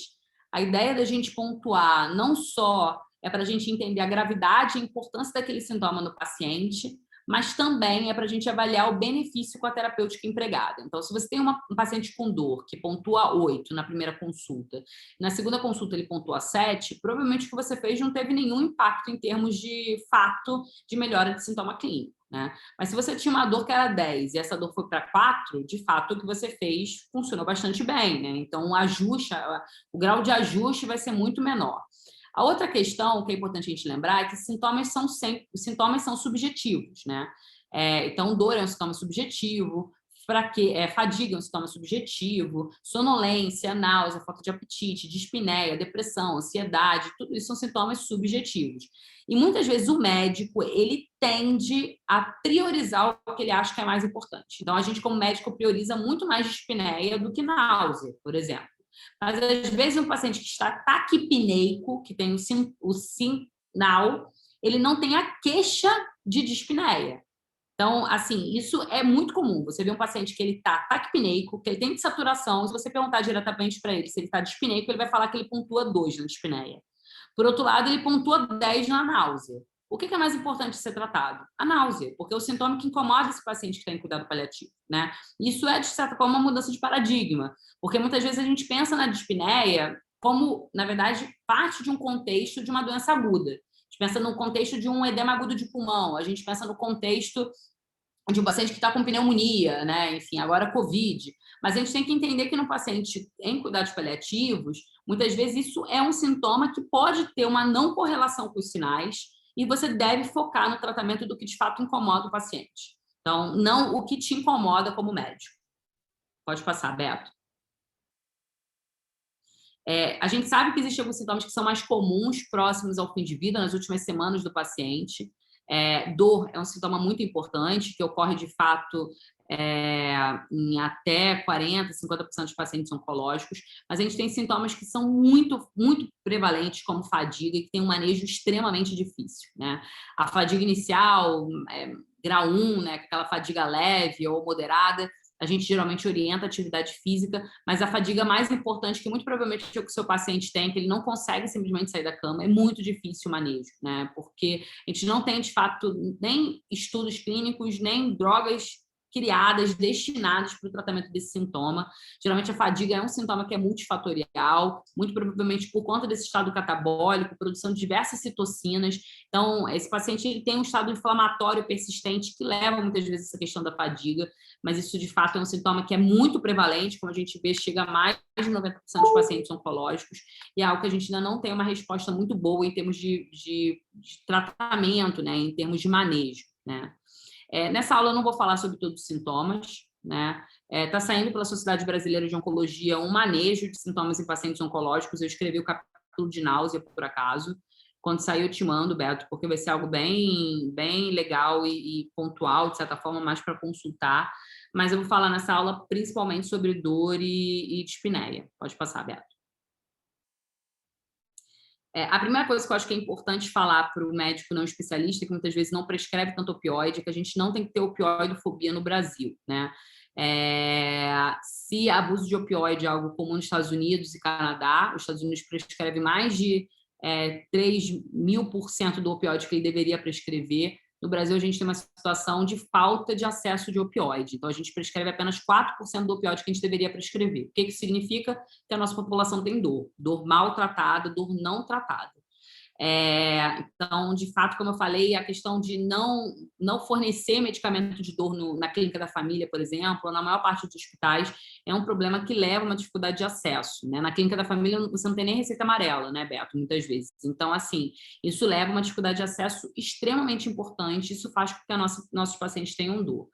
A ideia da gente pontuar não só é para a gente entender a gravidade e a importância daquele sintoma no paciente, mas também é para a gente avaliar o benefício com a terapêutica empregada. Então, se você tem um paciente com dor que pontua 8 na primeira consulta, na segunda consulta ele pontua 7, provavelmente o que você fez não teve nenhum impacto em termos de fato de melhora de sintoma clínico, né? Mas se você tinha uma dor que era 10 e essa dor foi para 4, de fato o que você fez funcionou bastante bem, né? Então, o grau de ajuste vai ser muito menor. A outra questão que é importante a gente lembrar é que os sintomas são subjetivos, né? Então, dor é um sintoma subjetivo, fadiga é um sintoma subjetivo, sonolência, náusea, falta de apetite, dispneia, depressão, ansiedade, tudo isso são sintomas subjetivos. E muitas vezes o médico, ele tende a priorizar o que ele acha que é mais importante. Então, a gente como médico prioriza muito mais dispneia do que náusea, por exemplo. Mas, às vezes, um paciente que está taquipneico, que tem o sinal, ele não tem a queixa de dispneia. Então, assim, isso é muito comum. Você vê um paciente que ele está taquipneico, que ele tem dessaturação, se você perguntar diretamente para ele se ele está dispneico, ele vai falar que ele pontua 2 na dispneia. Por outro lado, ele pontua 10 na náusea. O que é mais importante ser tratado? A náusea, porque é o sintoma que incomoda esse paciente que está em cuidado paliativo, né? Isso é, de certa forma, uma mudança de paradigma, porque muitas vezes a gente pensa na dispneia como, na verdade, parte de um contexto de uma doença aguda. A gente pensa no contexto de um edema agudo de pulmão, a gente pensa no contexto de um paciente que está com pneumonia, né? Enfim, agora Covid. Mas a gente tem que entender que no paciente em cuidados paliativos, muitas vezes isso é um sintoma que pode ter uma não correlação com os sinais, e você deve focar no tratamento do que de fato incomoda o paciente. Então, não o que te incomoda como médico. Pode passar, Beto. A gente sabe que existem alguns sintomas que são mais comuns próximos ao fim de vida, nas últimas semanas do paciente. Dor é um sintoma muito importante, que ocorre de fato em até 40%, 50% dos pacientes oncológicos, mas a gente tem sintomas que são muito, muito prevalentes, como fadiga, e que tem um manejo extremamente difícil, né? A fadiga inicial, grau 1, né, aquela fadiga leve ou moderada, a gente geralmente orienta a atividade física, mas a fadiga mais importante, que muito provavelmente é o que o seu paciente tem, que ele não consegue simplesmente sair da cama, é muito difícil o manejo, né? Porque a gente não tem, de fato, nem estudos clínicos, nem drogas criadas, destinadas para o tratamento desse sintoma. Geralmente a fadiga é um sintoma que é multifatorial, muito provavelmente por conta desse estado catabólico, produção de diversas citocinas. Então, esse paciente ele tem um estado inflamatório persistente que leva muitas vezes a essa questão da fadiga, mas isso de fato é um sintoma que é muito prevalente, como a gente vê, chega a mais de 90% dos pacientes oncológicos, e é algo que a gente ainda não tem uma resposta muito boa em termos de tratamento, né, em termos de manejo, né. Nessa aula eu não vou falar sobre todos os sintomas, né? Está saindo pela Sociedade Brasileira de Oncologia um manejo de sintomas em pacientes oncológicos. Eu escrevi o capítulo de náusea, por acaso. Quando sair, eu te mando, Beto, porque vai ser algo bem, bem legal e pontual, de certa forma, mais para consultar. Mas eu vou falar nessa aula principalmente sobre dor e dispneia. Pode passar, Beto. A primeira coisa que eu acho que é importante falar para o médico não especialista, que muitas vezes não prescreve tanto opioide, é que a gente não tem que ter opioidofobia no Brasil, né? Se abuso de opioide é algo comum nos Estados Unidos e Canadá, os Estados Unidos prescreve mais de 3.000% do opioide que ele deveria prescrever. No Brasil, a gente tem uma situação de falta de acesso de opioide. Então, a gente prescreve apenas 4% do opioide que a gente deveria prescrever. O que isso significa? Que a nossa população tem dor mal tratada, dor não tratada. Então, de fato, como eu falei, a questão de não fornecer medicamento de dor na clínica da família, por exemplo, ou na maior parte dos hospitais, é um problema que leva a uma dificuldade de acesso, né? Na clínica da família, você não tem nem receita amarela, né, Beto? Muitas vezes. Então, assim, isso leva a uma dificuldade de acesso extremamente importante, isso faz com que nossos pacientes tenham dor.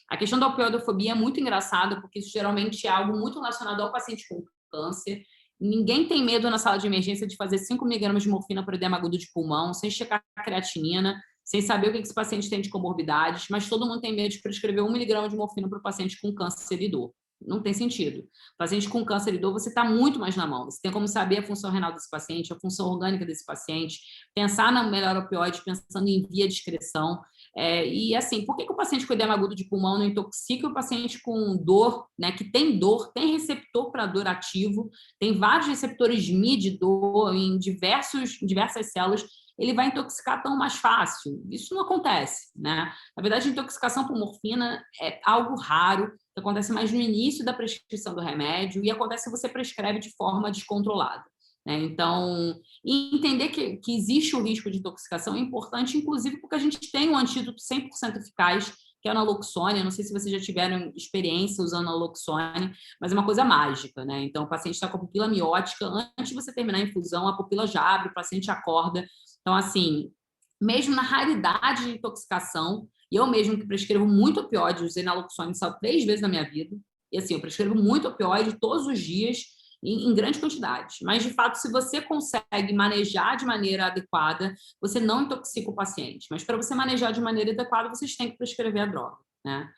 A questão da opioidofobia é muito engraçada, porque isso geralmente é algo muito relacionado ao paciente com câncer. Ninguém tem medo na sala de emergência de fazer 5 miligramas de morfina por edema agudo de pulmão, sem checar a creatinina, sem saber o que esse paciente tem de comorbidades, mas todo mundo tem medo de prescrever 1 miligrama de morfina para o paciente com câncer e dor. Não tem sentido. Paciente com câncer e dor, você está muito mais na mão. Você tem como saber a função renal desse paciente, a função orgânica desse paciente, pensar na melhor opioide, pensando em via de excreção. E assim, por que o paciente com edema agudo de pulmão não intoxica o paciente com dor, né, que tem dor, tem receptor para dor ativo, tem vários receptores MI de dor em diversas células, ele vai intoxicar tão mais fácil? Isso não acontece, né? Na verdade, a intoxicação por morfina é algo raro, que acontece mais no início da prescrição do remédio e acontece se você prescreve de forma descontrolada. Então, entender que existe o risco de intoxicação é importante, inclusive porque a gente tem um antídoto 100% eficaz, que é a naloxone. Eu não sei se vocês já tiveram experiência usando a naloxone, mas é uma coisa mágica, né? Então, o paciente está com a pupila miótica, antes de você terminar a infusão, a pupila já abre, o paciente acorda. Então, assim, mesmo na raridade de intoxicação, e eu mesmo que prescrevo muito opioide, usei naloxone só 3 vezes na minha vida, e assim, eu prescrevo muito opioide todos os dias, em grande quantidade. Mas, de fato, se você consegue manejar de maneira adequada, você não intoxica o paciente. Mas, para você manejar de maneira adequada, vocês têm que prescrever a droga, né?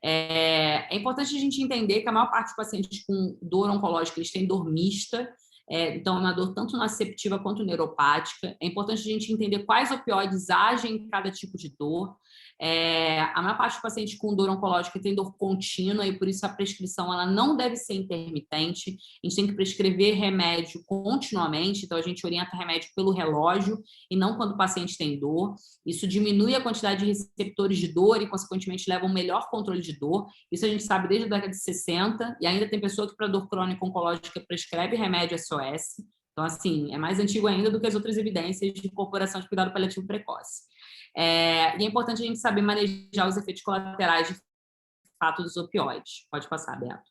É importante a gente entender que a maior parte dos pacientes com dor oncológica, eles têm dor mista, então, uma dor tanto nociceptiva quanto neuropática. É importante a gente entender quais opioides agem em cada tipo de dor. A maior parte dos pacientes com dor oncológica tem dor contínua e, por isso, a prescrição ela não deve ser intermitente. A gente tem que prescrever remédio continuamente, então a gente orienta remédio pelo relógio e não quando o paciente tem dor. Isso diminui a quantidade de receptores de dor e, consequentemente, leva a um melhor controle de dor. Isso a gente sabe desde a década de 60 e ainda tem pessoa que, para dor crônica oncológica, prescreve remédio SOS. Então, assim, é mais antigo ainda do que as outras evidências de incorporação de cuidado paliativo precoce. E é importante a gente saber manejar os efeitos colaterais de fato dos opioides. Pode passar, Beto.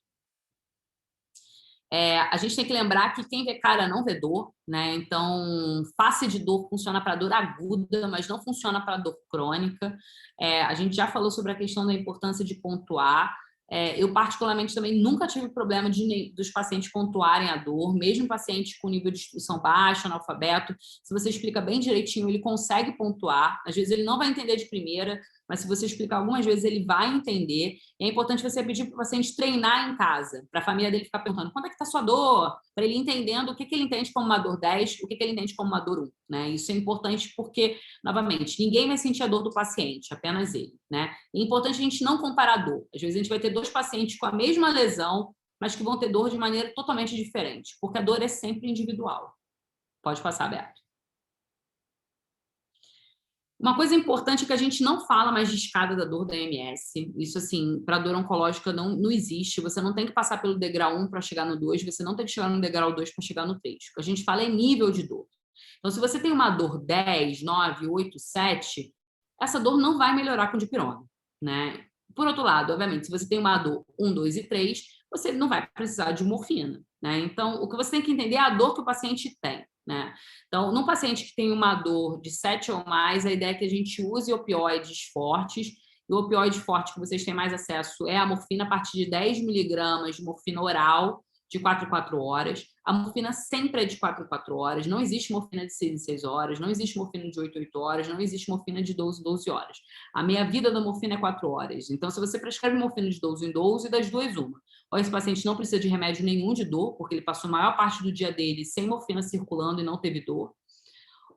A gente tem que lembrar que quem vê cara não vê dor, né? Então, face de dor funciona para dor aguda, mas não funciona para dor crônica. A gente já falou sobre a questão da importância de pontuar. Eu, particularmente, também nunca tive problema dos pacientes pontuarem a dor, mesmo paciente com nível de instrução baixo, analfabeto. Se você explica bem direitinho, ele consegue pontuar. Às vezes ele não vai entender de primeira, mas se você explicar algumas vezes, ele vai entender. E é importante você pedir para o paciente treinar em casa, para a família dele ficar perguntando quanto é que está sua dor, para ele entendendo o que ele entende como uma dor 10, o que ele entende como uma dor 1. Né? Isso é importante porque, novamente, ninguém vai sentir a dor do paciente, apenas ele. Né? É importante a gente não comparar a dor. Às vezes a gente vai ter 2 pacientes com a mesma lesão, mas que vão ter dor de maneira totalmente diferente, porque a dor é sempre individual. Pode passar, Beto. Uma coisa importante é que a gente não fala mais de escada da dor da MS. Isso, assim, para dor oncológica não existe. Você não tem que passar pelo degrau 1 para chegar no 2, você não tem que chegar no degrau 2 para chegar no 3. O que a gente fala é nível de dor. Então, se você tem uma dor 10, 9, 8, 7, essa dor não vai melhorar com dipirona, né? Por outro lado, obviamente, se você tem uma dor 1, 2 e 3, você não vai precisar de morfina, né? Então, o que você tem que entender é a dor que o paciente tem. Né? Então, num paciente que tem uma dor de 7 ou mais, a ideia é que a gente use opioides fortes. E o opioide forte que vocês têm mais acesso é a morfina a partir de 10 miligramas de morfina oral de 4 em 4 horas. A morfina sempre é de 4 em 4 horas. Não existe morfina de 6 em 6 horas. Não existe morfina de 8 em 8 horas. Não existe morfina de 12 em 12 horas. A meia-vida da morfina é 4 horas. Então, se você prescreve morfina de 12 em 12, das duas, uma. Ou esse paciente não precisa de remédio nenhum de dor, porque ele passou a maior parte do dia dele sem morfina circulando e não teve dor.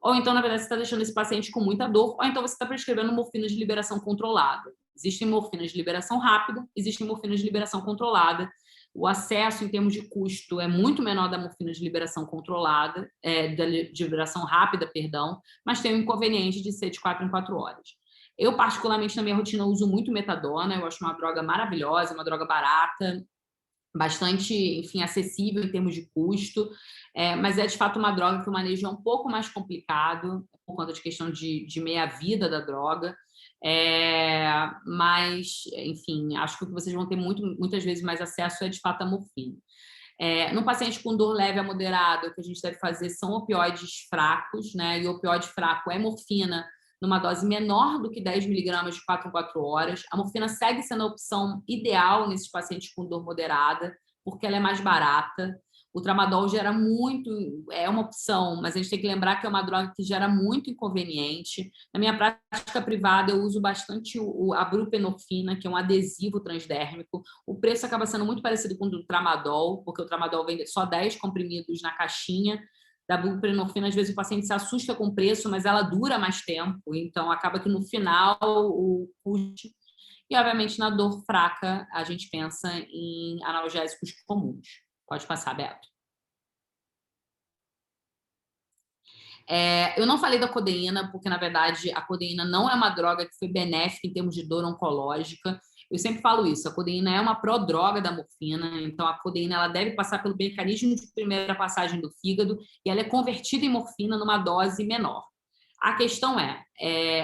Ou então, na verdade, você está deixando esse paciente com muita dor, ou então você está prescrevendo morfina de liberação controlada. Existem morfinas de liberação rápida, existem morfinas de liberação controlada. O acesso, em termos de custo, é muito menor da morfina de liberação controlada, da liberação rápida, perdão, mas tem o inconveniente de ser de 4 em 4 horas. Eu, particularmente, na minha rotina, uso muito metadona, eu acho uma droga maravilhosa, uma droga barata, bastante, enfim, acessível em termos de custo, mas é de fato uma droga que o manejo é um pouco mais complicado, por conta de questão de meia-vida da droga, mas, enfim, acho que o que vocês vão ter muitas vezes mais acesso é de fato a morfina. No paciente com dor leve a moderada, o que a gente deve fazer são opioides fracos, né? E o opioide fraco é morfina numa dose menor do que 10 miligramas de 4 em 4 horas. A morfina segue sendo a opção ideal nesses pacientes com dor moderada, porque ela é mais barata. O tramadol gera muito, é uma opção, mas a gente tem que lembrar que é uma droga que gera muito inconveniente. Na minha prática privada, eu uso bastante a buprenorfina, que é um adesivo transdérmico. O preço acaba sendo muito parecido com o do tramadol, porque o tramadol vende só 10 comprimidos na caixinha. Da buprenorfina, às vezes o paciente se assusta com o preço, mas ela dura mais tempo, então acaba que no final o custo. E, obviamente, na dor fraca, a gente pensa em analgésicos comuns. Pode passar, Beto. Eu não falei da codeína, porque, na verdade, a codeína não é uma droga que foi benéfica em termos de dor oncológica. Eu sempre falo isso, a codeína é uma prodroga da morfina, então a codeína ela deve passar pelo mecanismo de primeira passagem do fígado e ela é convertida em morfina numa dose menor. A questão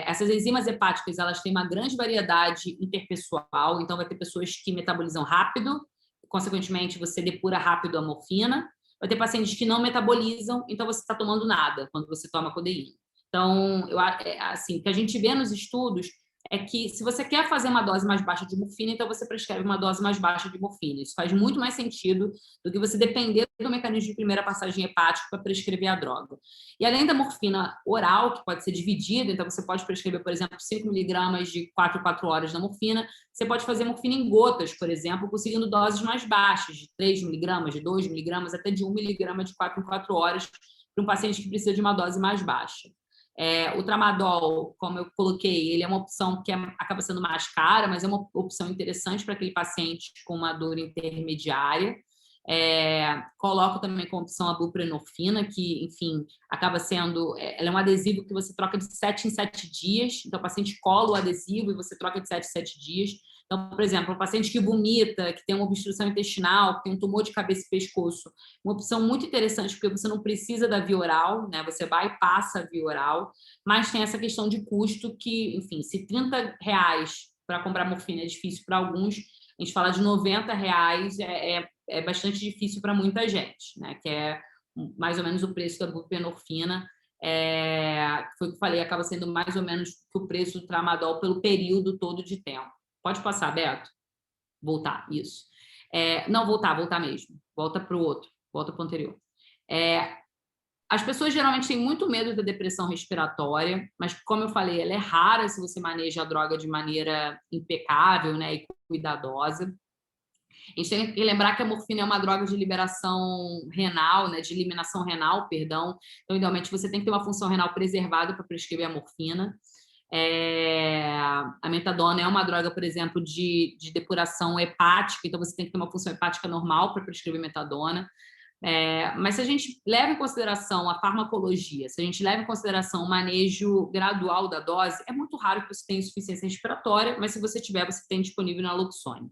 essas enzimas hepáticas elas têm uma grande variedade interpessoal, então vai ter pessoas que metabolizam rápido, consequentemente você depura rápido a morfina, vai ter pacientes que não metabolizam, então você está tomando nada quando você toma codeína. Então, assim, o que a gente vê nos estudos é que se você quer fazer uma dose mais baixa de morfina, então você prescreve uma dose mais baixa de morfina. Isso faz muito mais sentido do que você depender do mecanismo de primeira passagem hepática para prescrever a droga. E além da morfina oral, que pode ser dividida, então você pode prescrever, por exemplo, 5 miligramas de 4 em 4 horas da morfina, você pode fazer morfina em gotas, por exemplo, conseguindo doses mais baixas, de 3 miligramas, de 2 miligramas, até de 1 miligrama de 4 em 4 horas, para um paciente que precisa de uma dose mais baixa. O tramadol, como eu coloquei, ele é uma opção que acaba sendo mais cara, mas é uma opção interessante para aquele paciente com uma dor intermediária. Coloco também como opção a buprenorfina, que, enfim, acaba sendo... ela é um adesivo que você troca de 7 em 7 dias. Então, o paciente cola o adesivo e você troca de 7 em 7 dias. Então, por exemplo, um paciente que vomita, que tem uma obstrução intestinal, que tem um tumor de cabeça e pescoço, uma opção muito interessante, porque você não precisa da via oral, né? Você bypassa a via oral, mas tem essa questão de custo que, enfim, se R$30 para comprar morfina é difícil para alguns, a gente fala de R$90, é bastante difícil para muita gente, né? Que é mais ou menos o preço da buprenorfina, foi o que eu falei, acaba sendo mais ou menos que o preço do tramadol pelo período todo de tempo. Pode passar, Beto? Voltar, isso. Não, voltar mesmo. Volta para o outro, volta para o anterior. As pessoas geralmente têm muito medo da depressão respiratória, mas, como eu falei, ela é rara se você maneja a droga de maneira impecável, né, e cuidadosa. A gente tem que lembrar que a morfina é uma droga de liberação renal, né, de eliminação renal, perdão. Então, idealmente, você tem que ter uma função renal preservada para prescrever a morfina. A metadona é uma droga, por exemplo, de depuração hepática, então você tem que ter uma função hepática normal para prescrever metadona. Mas se a gente leva em consideração a farmacologia, se a gente leva em consideração o manejo gradual da dose, é muito raro que você tenha insuficiência respiratória, mas se você tiver, você tem disponível naloxone.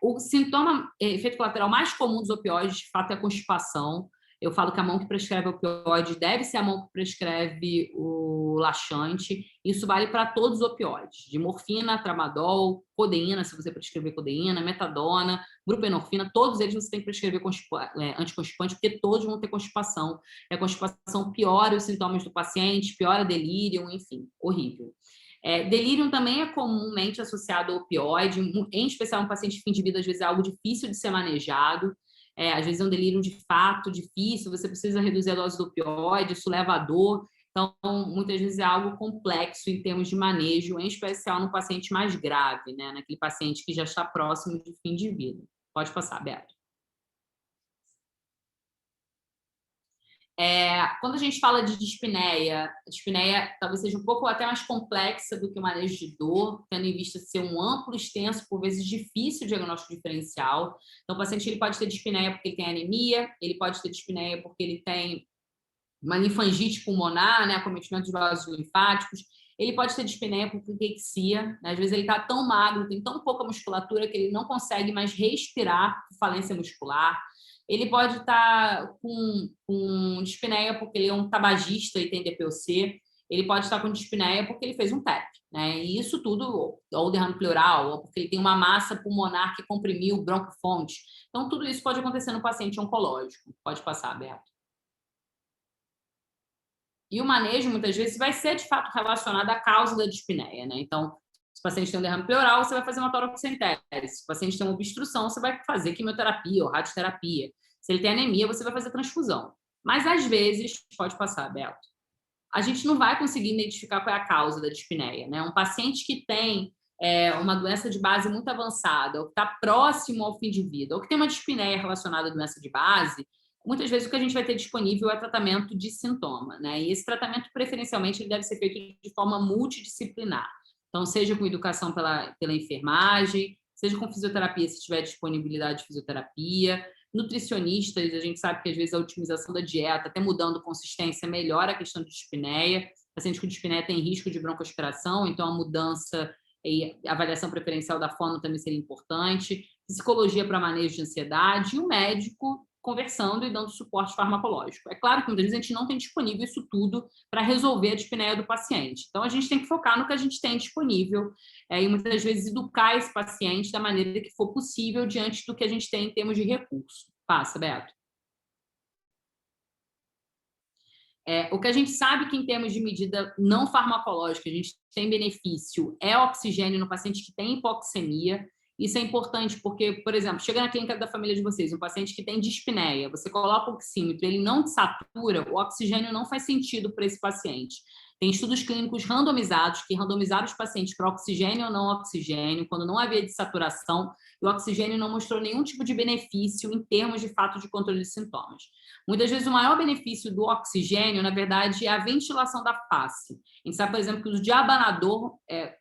O sintoma, efeito colateral mais comum dos opioides, de fato, é a constipação. Eu falo que a mão que prescreve opioide deve ser a mão que prescreve o laxante. Isso vale para todos os opioides, de morfina, tramadol, codeína, se você prescrever codeína, metadona, buprenorfina, todos eles você tem que prescrever anticonstipante, porque todos vão ter constipação. A constipação piora os sintomas do paciente, piora delírio, enfim, horrível. Delírio também é comumente associado ao opioide, em especial um paciente de fim de vida, às vezes é algo difícil de ser manejado. Às vezes é um delírio de fato difícil, você precisa reduzir a dose do opioide, isso leva a dor. Então, muitas vezes é algo complexo em termos de manejo, em especial no paciente mais grave, né? Naquele paciente que já está próximo de fim de vida. Pode passar, Beto. Quando a gente fala de dispneia, a dispneia talvez seja um pouco até mais complexa do que o manejo de dor, tendo em vista ser um amplo, extenso, por vezes difícil diagnóstico diferencial. Então, o paciente ele pode ter dispneia porque ele tem anemia, ele pode ter dispneia porque ele tem uma linfangite pulmonar, né, acometimento de vasos linfáticos, ele pode ter dispneia por caquexia, né? Às vezes ele está tão magro, tem tão pouca musculatura que ele não consegue mais respirar por falência muscular. Ele pode estar com dispneia porque ele é um tabagista e tem DPOC. Ele pode estar com dispneia porque ele fez um TEP, né? E isso tudo, ou derrame pleural, ou porque ele tem uma massa pulmonar que comprimiu o broncofonte. Então, tudo isso pode acontecer no paciente oncológico. Pode passar, Beto. E o manejo, muitas vezes, vai ser, de fato, relacionado à causa da dispneia, né? Então, se o paciente tem um derrame pleural, você vai fazer uma toracocentese. Se o paciente tem uma obstrução, você vai fazer quimioterapia ou radioterapia. Se ele tem anemia, você vai fazer transfusão. Mas, às vezes, pode passar, Beto, a gente não vai conseguir identificar qual é a causa da dispneia, né? Um paciente que tem uma doença de base muito avançada, ou que está próximo ao fim de vida, ou que tem uma dispneia relacionada à doença de base, muitas vezes o que a gente vai ter disponível é tratamento de sintoma, né? E esse tratamento, preferencialmente, ele deve ser feito de forma multidisciplinar. Então, seja com educação pela enfermagem, seja com fisioterapia, se tiver disponibilidade de fisioterapia, nutricionistas, a gente sabe que às vezes a otimização da dieta, até mudando consistência, melhora a questão de dispneia. O paciente com dispneia tem risco de broncoaspiração, então a mudança e a avaliação preferencial da fono também seria importante. Psicologia para manejo de ansiedade e o médico conversando e dando suporte farmacológico. É claro que muitas vezes a gente não tem disponível isso tudo para resolver a dispneia do paciente. Então, a gente tem que focar no que a gente tem disponível e muitas vezes educar esse paciente da maneira que for possível diante do que a gente tem em termos de recurso. Passa, Beto. O que a gente sabe que em termos de medida não farmacológica a gente tem benefício é oxigênio no paciente que tem hipoxemia. Isso é importante porque, por exemplo, chega na clínica da família de vocês, um paciente que tem dispneia, você coloca o oxímetro, ele não satura, o oxigênio não faz sentido para esse paciente. Tem estudos clínicos randomizados que randomizaram os pacientes para oxigênio ou não oxigênio, quando não havia dessaturação, e o oxigênio não mostrou nenhum tipo de benefício em termos de fato de controle de sintomas. Muitas vezes o maior benefício do oxigênio, na verdade, é a ventilação da face. A gente sabe, por exemplo, que o uso de abanador,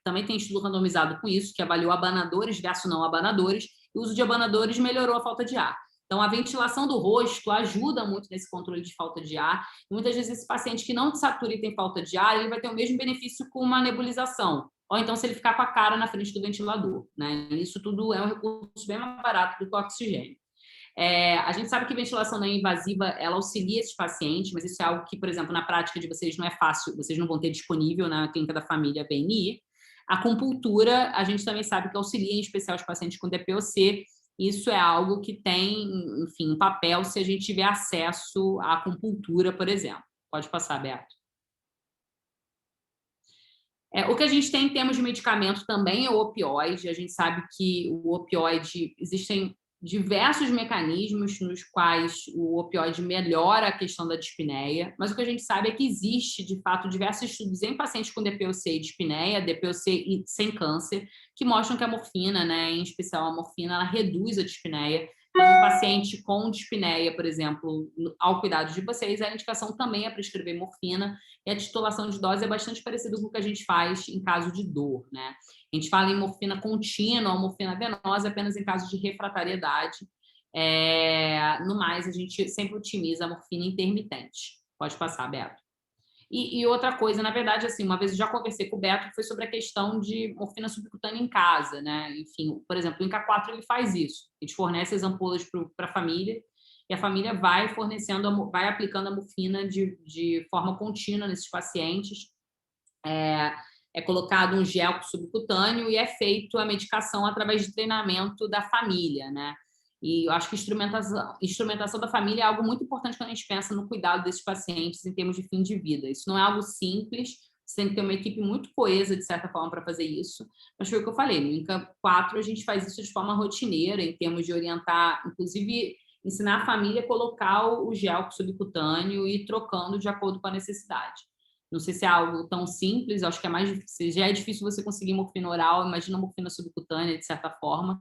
também tem estudo randomizado com isso, que avaliou abanadores versus não abanadores, e o uso de abanadores melhorou a falta de ar. Então, a ventilação do rosto ajuda muito nesse controle de falta de ar. E muitas vezes, esse paciente que não desatura e tem falta de ar, ele vai ter o mesmo benefício com uma nebulização. Ou então, se ele ficar com a cara na frente do ventilador, né? Isso tudo é um recurso bem mais barato do que o oxigênio. A gente sabe que ventilação não invasiva, ela auxilia esses pacientes, mas isso é algo que, por exemplo, na prática de vocês não é fácil, vocês não vão ter disponível na clínica da família BNI. A acupuntura, a gente também sabe que auxilia, em especial, os pacientes com DPOC, Isso é algo que tem, enfim, um papel se a gente tiver acesso à acupuntura, por exemplo. Pode passar, Beto. O que a gente tem em termos de medicamento também é o opioide. A gente sabe que o opioide, existem diversos mecanismos nos quais o opioide melhora a questão da dispneia, mas o que a gente sabe é que existe, de fato, diversos estudos em pacientes com DPOC e dispneia, DPOC sem câncer, que mostram que a morfina, né, em especial a morfina, ela reduz a dispneia. Então, um paciente com dispneia, por exemplo, ao cuidado de vocês, a indicação também é prescrever morfina, e a titulação de dose é bastante parecida com o que a gente faz em caso de dor, né? A gente fala em morfina contínua ou morfina venosa apenas em caso de refratariedade. No mais, a gente sempre otimiza a morfina intermitente. Pode passar, Beto. E outra coisa, na verdade, assim, uma vez eu já conversei com o Beto, foi sobre a questão de morfina subcutânea em casa, né? Enfim, por exemplo, o INCA 4 ele faz isso. A gente fornece as ampolas para a família e a família vai fornecendo, vai aplicando a morfina de forma contínua nesses pacientes. É colocado um gel subcutâneo e é feito a medicação através de treinamento da família, né? E eu acho que instrumentação da família é algo muito importante quando a gente pensa no cuidado desses pacientes em termos de fim de vida. Isso não é algo simples, você tem que ter uma equipe muito coesa, de certa forma, para fazer isso. Mas foi o que eu falei, no INCA 4 a gente faz isso de forma rotineira, em termos de orientar, inclusive ensinar a família a colocar o gel subcutâneo e ir trocando de acordo com a necessidade. Não sei se é algo tão simples, acho que é mais difícil. Já é difícil você conseguir morfina oral, imagina morfina subcutânea, de certa forma.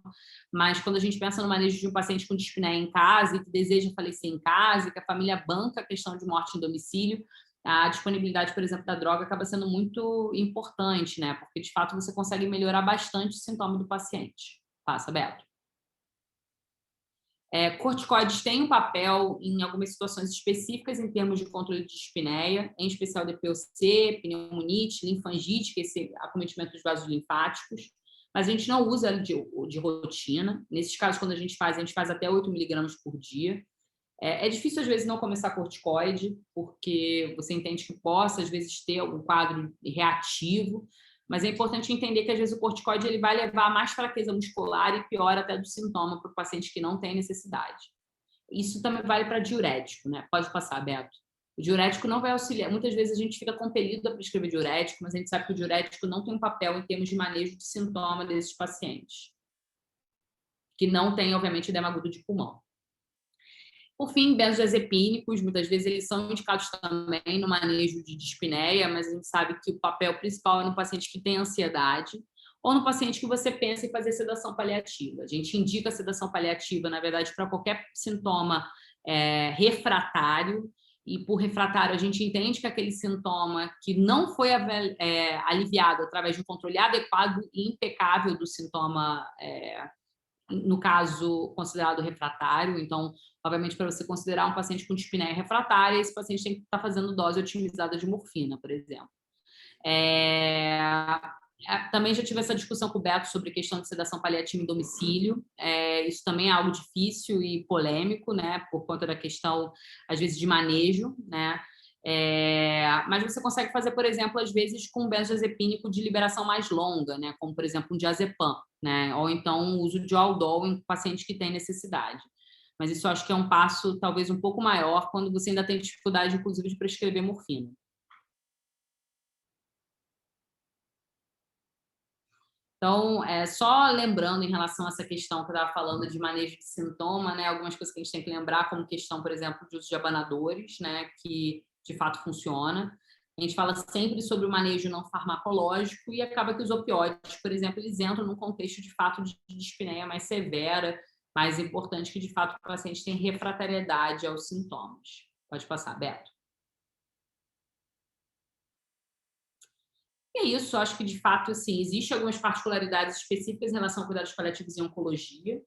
Mas quando a gente pensa no manejo de um paciente com dispneia em casa e que deseja falecer em casa, e que a família banca a questão de morte em domicílio, a disponibilidade, por exemplo, da droga acaba sendo muito importante, né? Porque, de fato, você consegue melhorar bastante o sintoma do paciente. Passa, Beto. Corticoides têm um papel em algumas situações específicas em termos de controle de dispneia, em especial DPOC, pneumonite, linfangite, que é esse acometimento dos vasos linfáticos, mas a gente não usa de rotina. Nesses casos, quando a gente faz até 8 miligramas por dia. É difícil, às vezes, não começar corticoide, porque você entende que possa, às vezes, ter algum quadro reativo, mas é importante entender que, às vezes, o corticoide ele vai levar a mais fraqueza muscular e pior até do sintoma para o paciente que não tem necessidade. Isso também vale para diurético, né? Pode passar, Beto. O diurético não vai auxiliar. Muitas vezes a gente fica compelido a prescrever diurético, mas a gente sabe que o diurético não tem um papel em termos de manejo de sintoma desses pacientes, que não tem, obviamente, edema agudo de pulmão. Por fim, benzodiazepínicos, muitas vezes eles são indicados também no manejo de dispneia, mas a gente sabe que o papel principal é no paciente que tem ansiedade ou no paciente que você pensa em fazer sedação paliativa. A gente indica a sedação paliativa, na verdade, para qualquer sintoma refratário, e por refratário a gente entende que aquele sintoma que não foi aliviado através de um controle adequado e impecável do sintoma, no caso, considerado refratário. Então, obviamente, para você considerar um paciente com dispneia refratária, esse paciente tem que estar fazendo dose otimizada de morfina, por exemplo. Também já tive essa discussão com o Beto sobre a questão de sedação paliativa em domicílio. Isso também é algo difícil e polêmico, né, por conta da questão, às vezes, de manejo, né? Mas você consegue fazer, por exemplo, às vezes com um benzodiazepínico de liberação mais longa, né? Como, por exemplo, um diazepam, né? Ou então o uso de aldol em pacientes que têm necessidade. Mas isso eu acho que é um passo talvez um pouco maior quando você ainda tem dificuldade, inclusive, de prescrever morfina. Então, só lembrando em relação a essa questão que eu estava falando de manejo de sintoma, né? Algumas coisas que a gente tem que lembrar, como questão, por exemplo, de uso de abanadores, né? Que de fato funciona. A gente fala sempre sobre o manejo não farmacológico e acaba que os opioides, por exemplo, eles entram num contexto de fato de dispneia mais severa, mais importante, que de fato o paciente tem refratariedade aos sintomas. Pode passar, Beto. E é isso, acho que de fato, assim, existem algumas particularidades específicas em relação a cuidados paliativos em oncologia.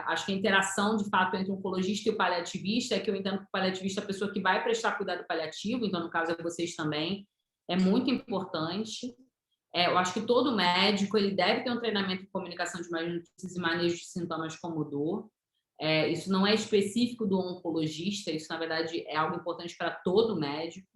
Acho que a interação, de fato, entre o oncologista e o paliativista, que eu entendo que o paliativista é a pessoa que vai prestar cuidado paliativo, então, no caso, é vocês também, é muito importante. Eu acho que todo médico ele deve ter um treinamento em comunicação de más notícias e manejo de sintomas como dor. Isso não é específico do oncologista, isso, na verdade, é algo importante para todo médico.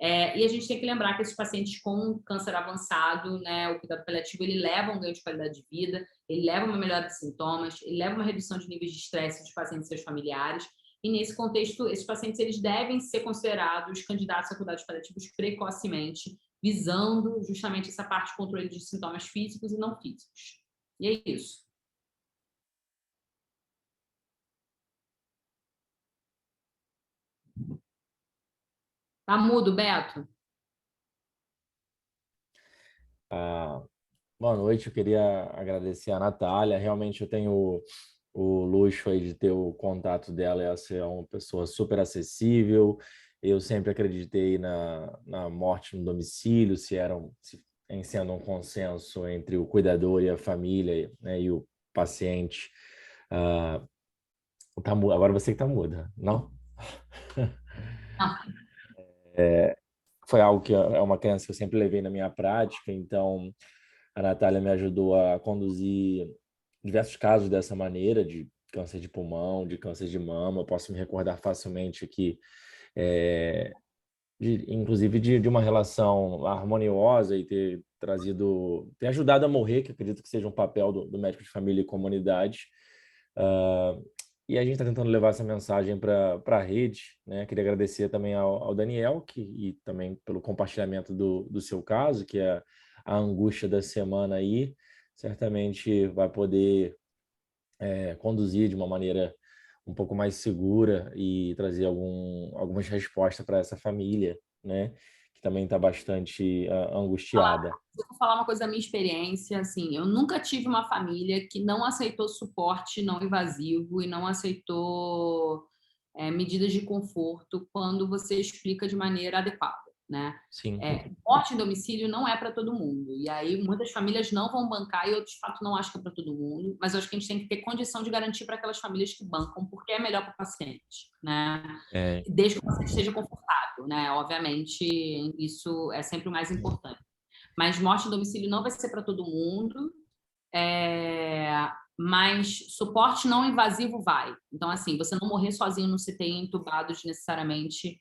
E a gente tem que lembrar que esses pacientes com câncer avançado, né, o cuidado paliativo, ele leva a um ganho de qualidade de vida, ele leva a uma melhora de sintomas, ele leva a uma redução de níveis de estresse dos pacientes e seus familiares. E, nesse contexto, esses pacientes eles devem ser considerados candidatos a cuidados paliativos precocemente, visando justamente essa parte de controle de sintomas físicos e não físicos. E é isso. Tá mudo, Beto? Boa noite, eu queria agradecer a Natália. Realmente eu tenho o luxo aí de ter o contato dela. Ela é uma pessoa super acessível. Eu sempre acreditei na morte no domicílio, em sendo um consenso entre o cuidador e a família, né, e o paciente. Agora você que está muda, não? Não. Foi algo que é uma crença que eu sempre levei na minha prática, então a Natália me ajudou a conduzir diversos casos dessa maneira, de câncer de pulmão, de câncer de mama. Eu posso me recordar facilmente aqui, inclusive de uma relação harmoniosa e ter ajudado a morrer, que eu acredito que seja um papel do médico de família e comunidade. E a gente está tentando levar essa mensagem para a rede, né? Queria agradecer também ao Daniel e também pelo compartilhamento do seu caso, que é a angústia da semana aí. Certamente vai poder conduzir de uma maneira um pouco mais segura e trazer algumas respostas para essa família, né? Que também está bastante angustiada. Eu vou falar uma coisa da minha experiência, assim, eu nunca tive uma família que não aceitou suporte não invasivo e não aceitou medidas de conforto quando você explica de maneira adequada, né? Sim. Morte em domicílio não é para todo mundo, e aí muitas famílias não vão bancar e eu, de fato, não acho que é para todo mundo, mas eu acho que a gente tem que ter condição de garantir para aquelas famílias que bancam, porque é melhor para o paciente, né? Desde que o paciente esteja confortável, né? Obviamente, isso é sempre o mais importante. Mas morte em domicílio não vai ser para todo mundo, mas suporte não invasivo vai. Então, assim, você não morrer sozinho no CTI entubado desnecessariamente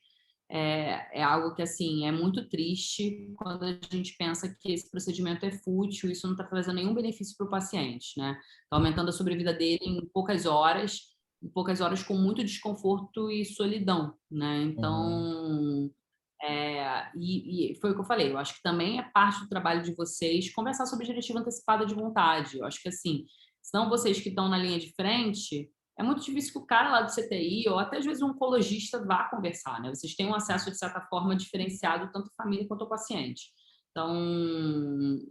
é algo que, assim, é muito triste quando a gente pensa que esse procedimento é fútil, isso não está trazendo nenhum benefício para o paciente, né? Está aumentando a sobrevida dele em poucas horas com muito desconforto e solidão, né? Então... E foi o que eu falei, eu acho que também é parte do trabalho de vocês conversar sobre diretiva antecipada de vontade. Eu acho que, assim, senão vocês que estão na linha de frente, é muito difícil que o cara lá do CTI ou até às vezes um oncologista vá conversar, né? Vocês têm um acesso, de certa forma, diferenciado tanto à família quanto ao paciente. Então,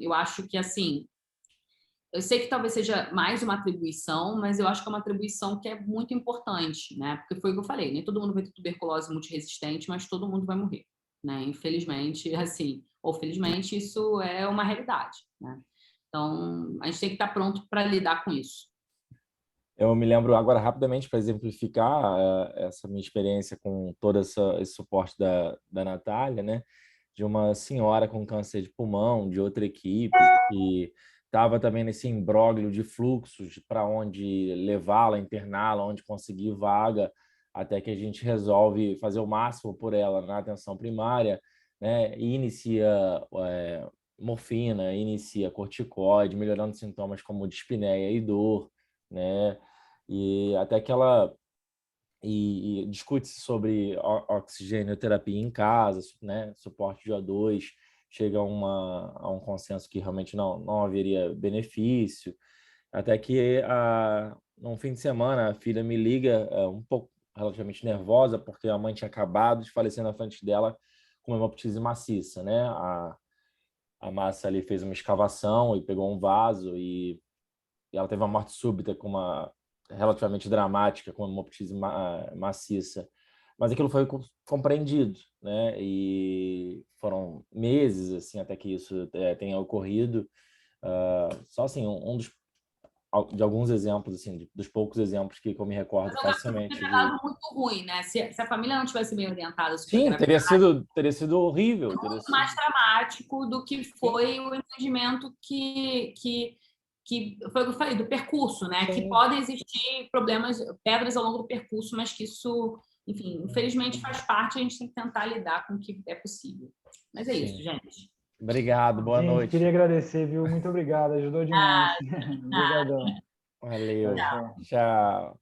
eu acho que, assim, eu sei que talvez seja mais uma atribuição, mas eu acho que é uma atribuição que é muito importante, né? Porque foi o que eu falei, nem todo mundo vai ter tuberculose multiresistente, mas todo mundo vai morrer, né? Infelizmente, assim, ou felizmente, isso é uma realidade, né? Então, a gente tem que estar pronto para lidar com isso. Eu me lembro agora rapidamente para exemplificar essa minha experiência com todo esse suporte da Natália, né? De uma senhora com câncer de pulmão, de outra equipe, que estava também nesse imbróglio de fluxos para onde levá-la, interná-la, onde conseguir vaga, até que a gente resolve fazer o máximo por ela na atenção primária, né? E inicia morfina, inicia corticoide, melhorando sintomas como dispneia e dor, né? E até que ela discute-se sobre oxigenoterapia em casa, né? Suporte de O2, chega a um consenso que realmente não haveria benefício, até que num fim de semana a filha me liga um pouco relativamente nervosa, porque a mãe tinha acabado de falecer na frente dela com uma hemoptise maciça, né? A massa ali fez uma escavação e pegou um vaso e ela teve uma morte súbita relativamente dramática, com uma hemoptise maciça. Mas aquilo foi compreendido, né? E foram meses assim até que isso tenha ocorrido. Só assim de alguns exemplos, assim, dos poucos exemplos que eu me recordo facilmente. Mas dado muito ruim, né? Se a família não tivesse bem orientada sobre Sim, teria sido horrível. Muito mais dramático do que foi o entendimento que foi o que eu falei, do percurso, né? Sim. Que podem existir problemas, pedras ao longo do percurso, mas que isso enfim, infelizmente faz parte, a gente tem que tentar lidar com o que é possível. Mas é isso, Sim. gente. Obrigado, boa Gente, noite. queria agradecer, viu? Muito obrigado, ajudou demais. Obrigadão. Valeu. Tchau, tchau. Tchau.